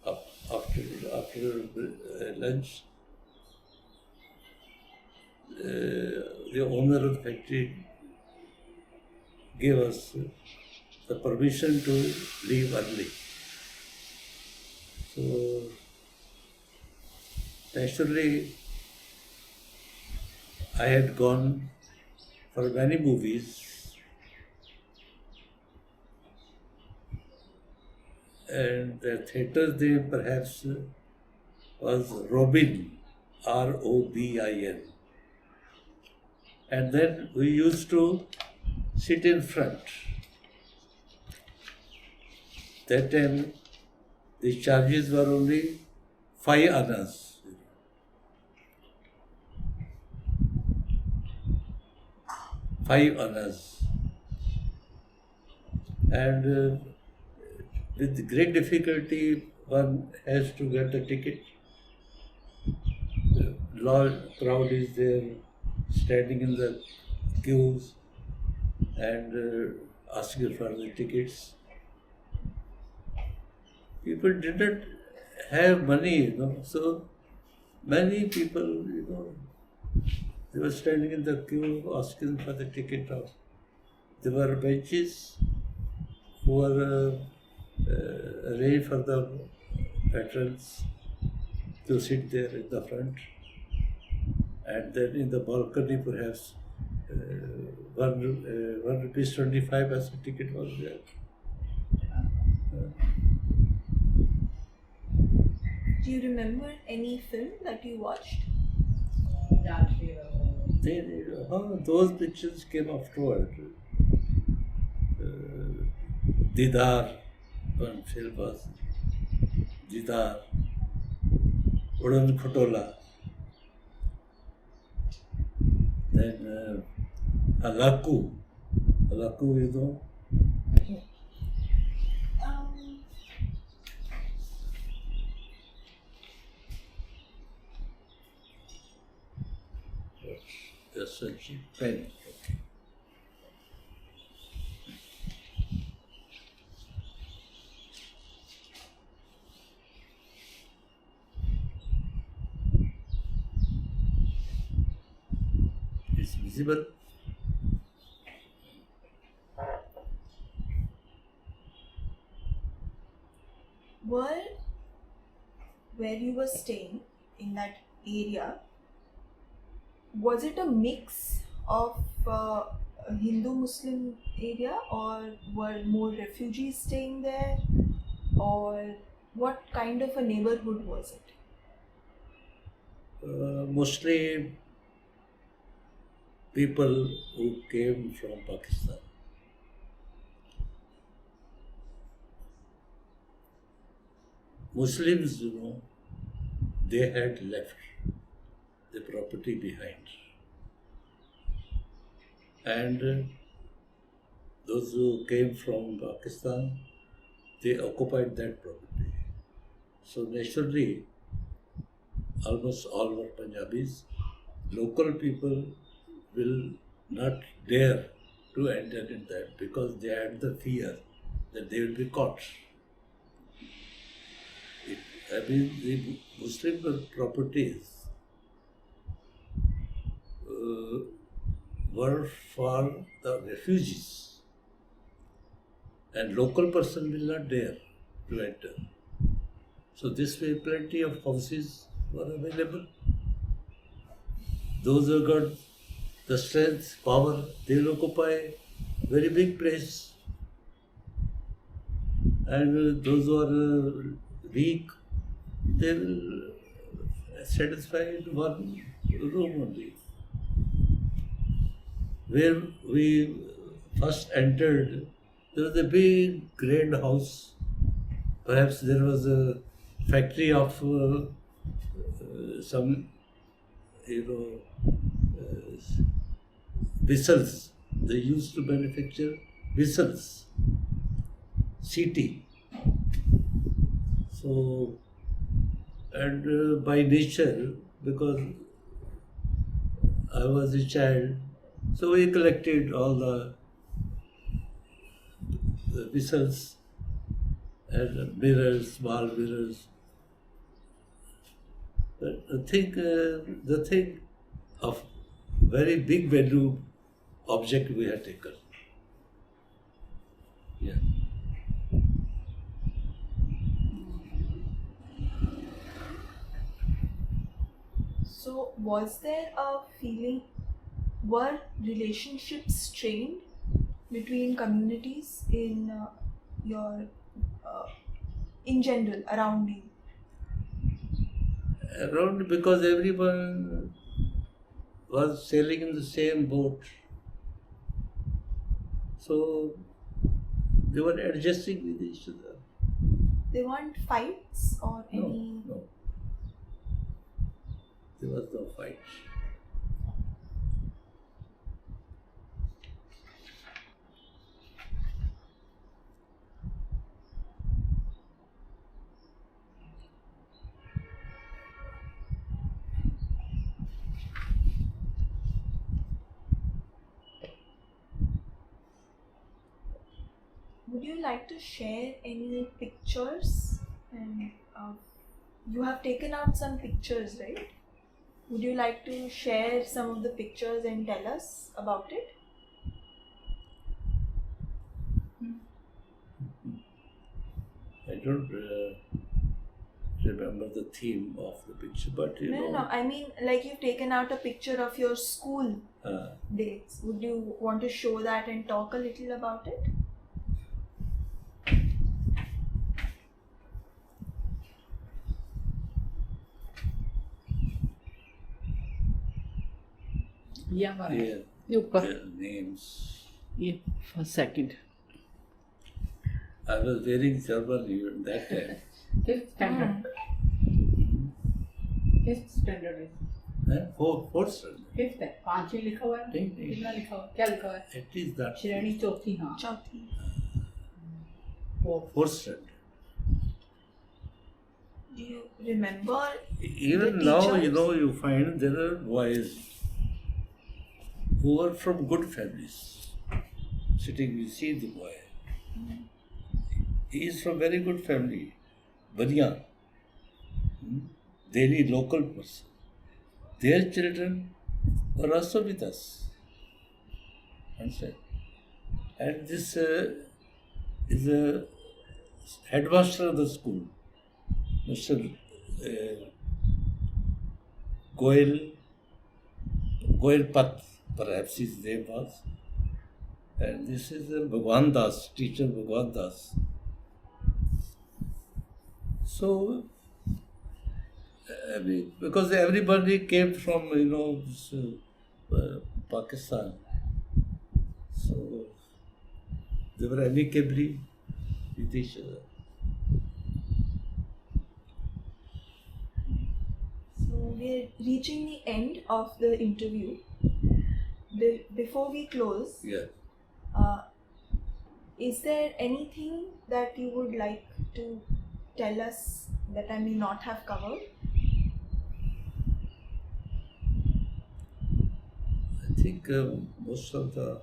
[SPEAKER 2] after lunch, the owner of the factory gave us the permission to leave early. So naturally, I had gone for many movies, and the theater there perhaps was Robin, Robin. And then we used to sit in front. That time the charges were only 5 annas. Five annas. And with great difficulty one has to get the ticket. Large crowd is there, standing in the queues and asking for the tickets. People didn't have money, so many people, they were standing in the queue asking for the ticket. There were benches who were arranged for the veterans to sit there in the front. And then in the balcony, perhaps ₹1.25 as a ticket was there.
[SPEAKER 1] Do you remember any film that you watched?
[SPEAKER 2] Those pictures came afterward. Didar, one film was Didar, Udan Khotola. Then Halaku, Just such a pen. It's visible.
[SPEAKER 1] Where you were staying in that area, was it a mix of a Hindu-Muslim area, or were more refugees staying there, or what kind of a neighborhood was it?
[SPEAKER 2] Mostly people who came from Pakistan. Muslims, they had left the property behind. And those who came from Pakistan, they occupied that property. So naturally, almost all were Punjabis. Local people will not dare to enter in that because they had the fear that they will be caught. The Muslim properties were for the refugees, and local person will not dare to enter. So this way plenty of houses were available. Those who got the strength, power, they will occupy very big place. And those who are weak, they will satisfied one room only. Where we first entered, there was a big grand house. Perhaps there was a factory of some, whistles. They used to manufacture whistles, CT. So, and by nature, because I was a child, so we collected all the whistles and mirrors, small mirrors. But the thing of very big value object we had taken. Yeah.
[SPEAKER 1] So, was there a feeling, were relationships strained between communities in your, uh, in general, around you?
[SPEAKER 2] Around, because everyone was sailing in the same boat. So they were adjusting with each other.
[SPEAKER 1] There weren't fights or
[SPEAKER 2] No,
[SPEAKER 1] any.
[SPEAKER 2] no. There was no fight.
[SPEAKER 1] Would you like to share any pictures? And you have taken out some pictures, right? Would you like to share some of the pictures and tell us about it?
[SPEAKER 2] I don't remember the theme of the picture, but
[SPEAKER 1] No. I mean, like you've taken out a picture of your school
[SPEAKER 2] uh,
[SPEAKER 1] dates. Would you want to show that and talk a little about it?
[SPEAKER 3] Yeah,
[SPEAKER 2] yeah,
[SPEAKER 3] ये ऊपर
[SPEAKER 2] their names.
[SPEAKER 3] ये first second
[SPEAKER 2] I was wearing thermal even that time.
[SPEAKER 3] Fifth standard fifth standard है
[SPEAKER 2] Fourth standard.
[SPEAKER 3] Fifth है पांचवी लिखा हुआ है
[SPEAKER 2] नहीं।
[SPEAKER 3] कितना लिखा हुआ है क्या लिखा हुआ है
[SPEAKER 2] At least that.
[SPEAKER 3] श्रेणी चौथी हाँ
[SPEAKER 1] Chauthi.
[SPEAKER 2] Fourth standard.
[SPEAKER 1] Do you remember?
[SPEAKER 2] Even
[SPEAKER 1] The
[SPEAKER 2] now,
[SPEAKER 1] teachers?
[SPEAKER 2] you find there are boys who are from good families. Sitting, you see the boy. He is from very good family. Baniya. Delhi local person. Their children are also with us. Understand? And this is the headmaster of the school, Mr. Goel Pat, perhaps his name was. And this is Bhagwan Das, teacher Bhagwan Das. So, because everybody came from, this, Pakistan. So, they were amicably with each other.
[SPEAKER 1] So we're reaching the end of the interview. Before we close,
[SPEAKER 2] Yeah.
[SPEAKER 1] is there anything that you would like to tell us that I may not have covered?
[SPEAKER 2] I think most of the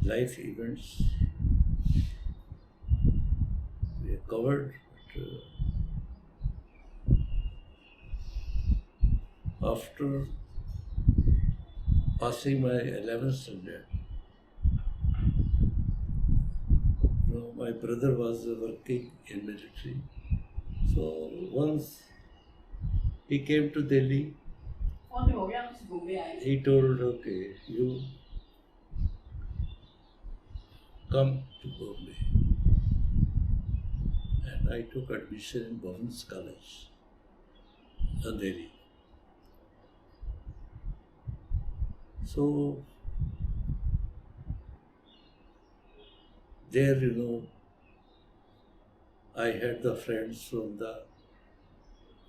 [SPEAKER 2] life events we have covered. But, after passing my 11th standard, my brother was working in military. So once he came to Delhi, he told, okay, you come to Bombay. And I took admission in Bhavans College. Andheri. So there, I had the friends from the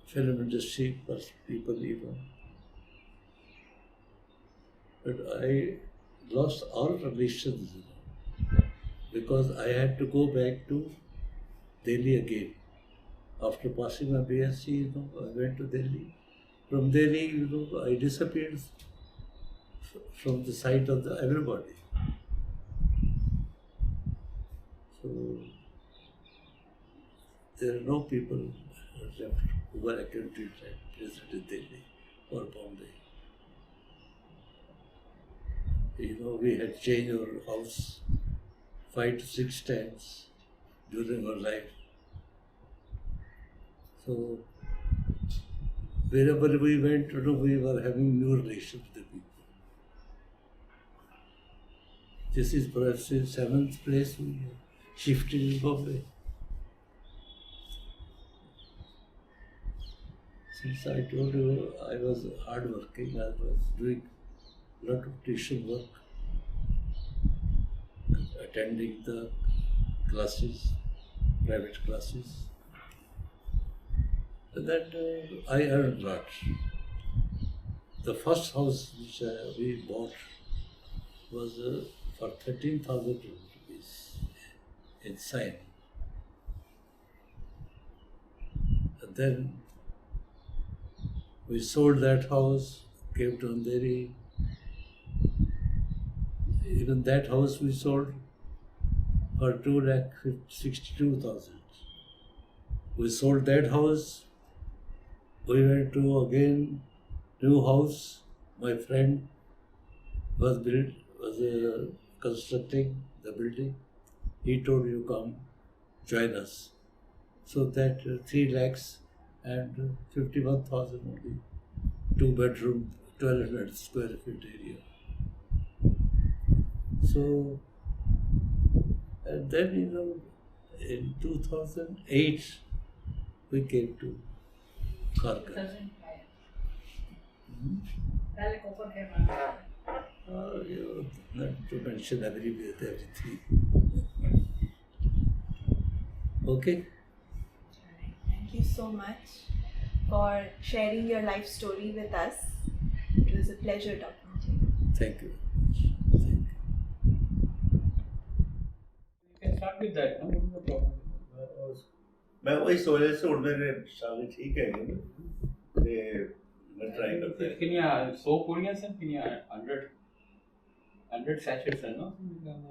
[SPEAKER 2] film industry, people even. But I lost all relations, because I had to go back to Delhi again. After passing my BSc, I went to Delhi. From Delhi, I disappeared from the sight of everybody. So there are no people left who were accounted present in Delhi or Bombay. We had changed our house 5 to 6 times during our life. So wherever we went, we were having new relations with the people. This is perhaps the 7th place we shifted in Bombay. Since I told you I was hardworking, I was doing a lot of tuition work, attending the classes, private classes. And that I earned a lot. The first house which we bought was for 13,000 rupees in Singh. And then we sold that house, came to Andheri. Even that house we sold for 2,62,000. We sold that house. We went to again new house. My friend was constructing the building. He told you come join us. So that 3 lakhs and 51,000 only, 2 bedroom, 1,200 square feet area. So, and then in 2008 we came to Karkar. Not to mention everywhere, everything. Okay?
[SPEAKER 1] Thank you so much for sharing your life story with us. It was a pleasure talking to you.
[SPEAKER 2] Thank you.
[SPEAKER 4] You can start with that, no? What is the problem?
[SPEAKER 2] मैं वही सोच रहे से उड़ने में शामिल ठीक है ये मैं ट्राई करता हूँ
[SPEAKER 4] Can you 100 पूड़ियाँ sir? Can you 100 sachets है no?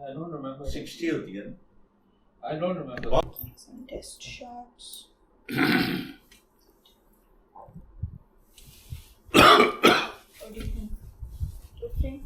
[SPEAKER 4] I don't remember.
[SPEAKER 2] 60 होती है
[SPEAKER 4] I don't remember.
[SPEAKER 1] Some test shots. What do you think? Interesting?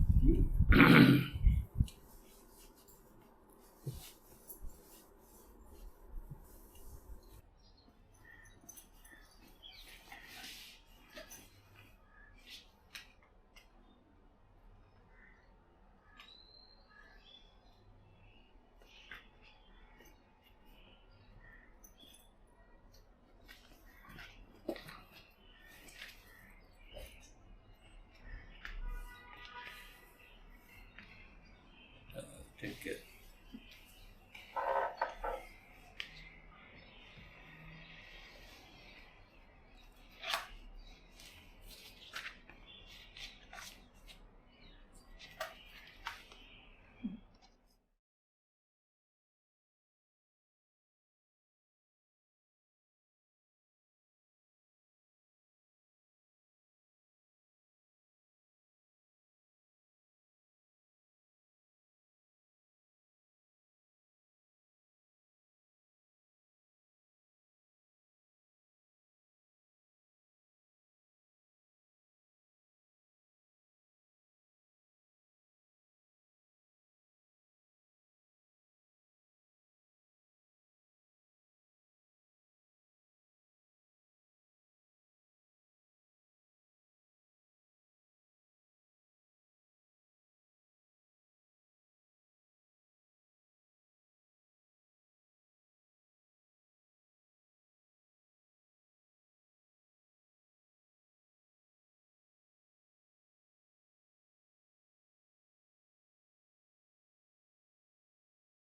[SPEAKER 2] Take care.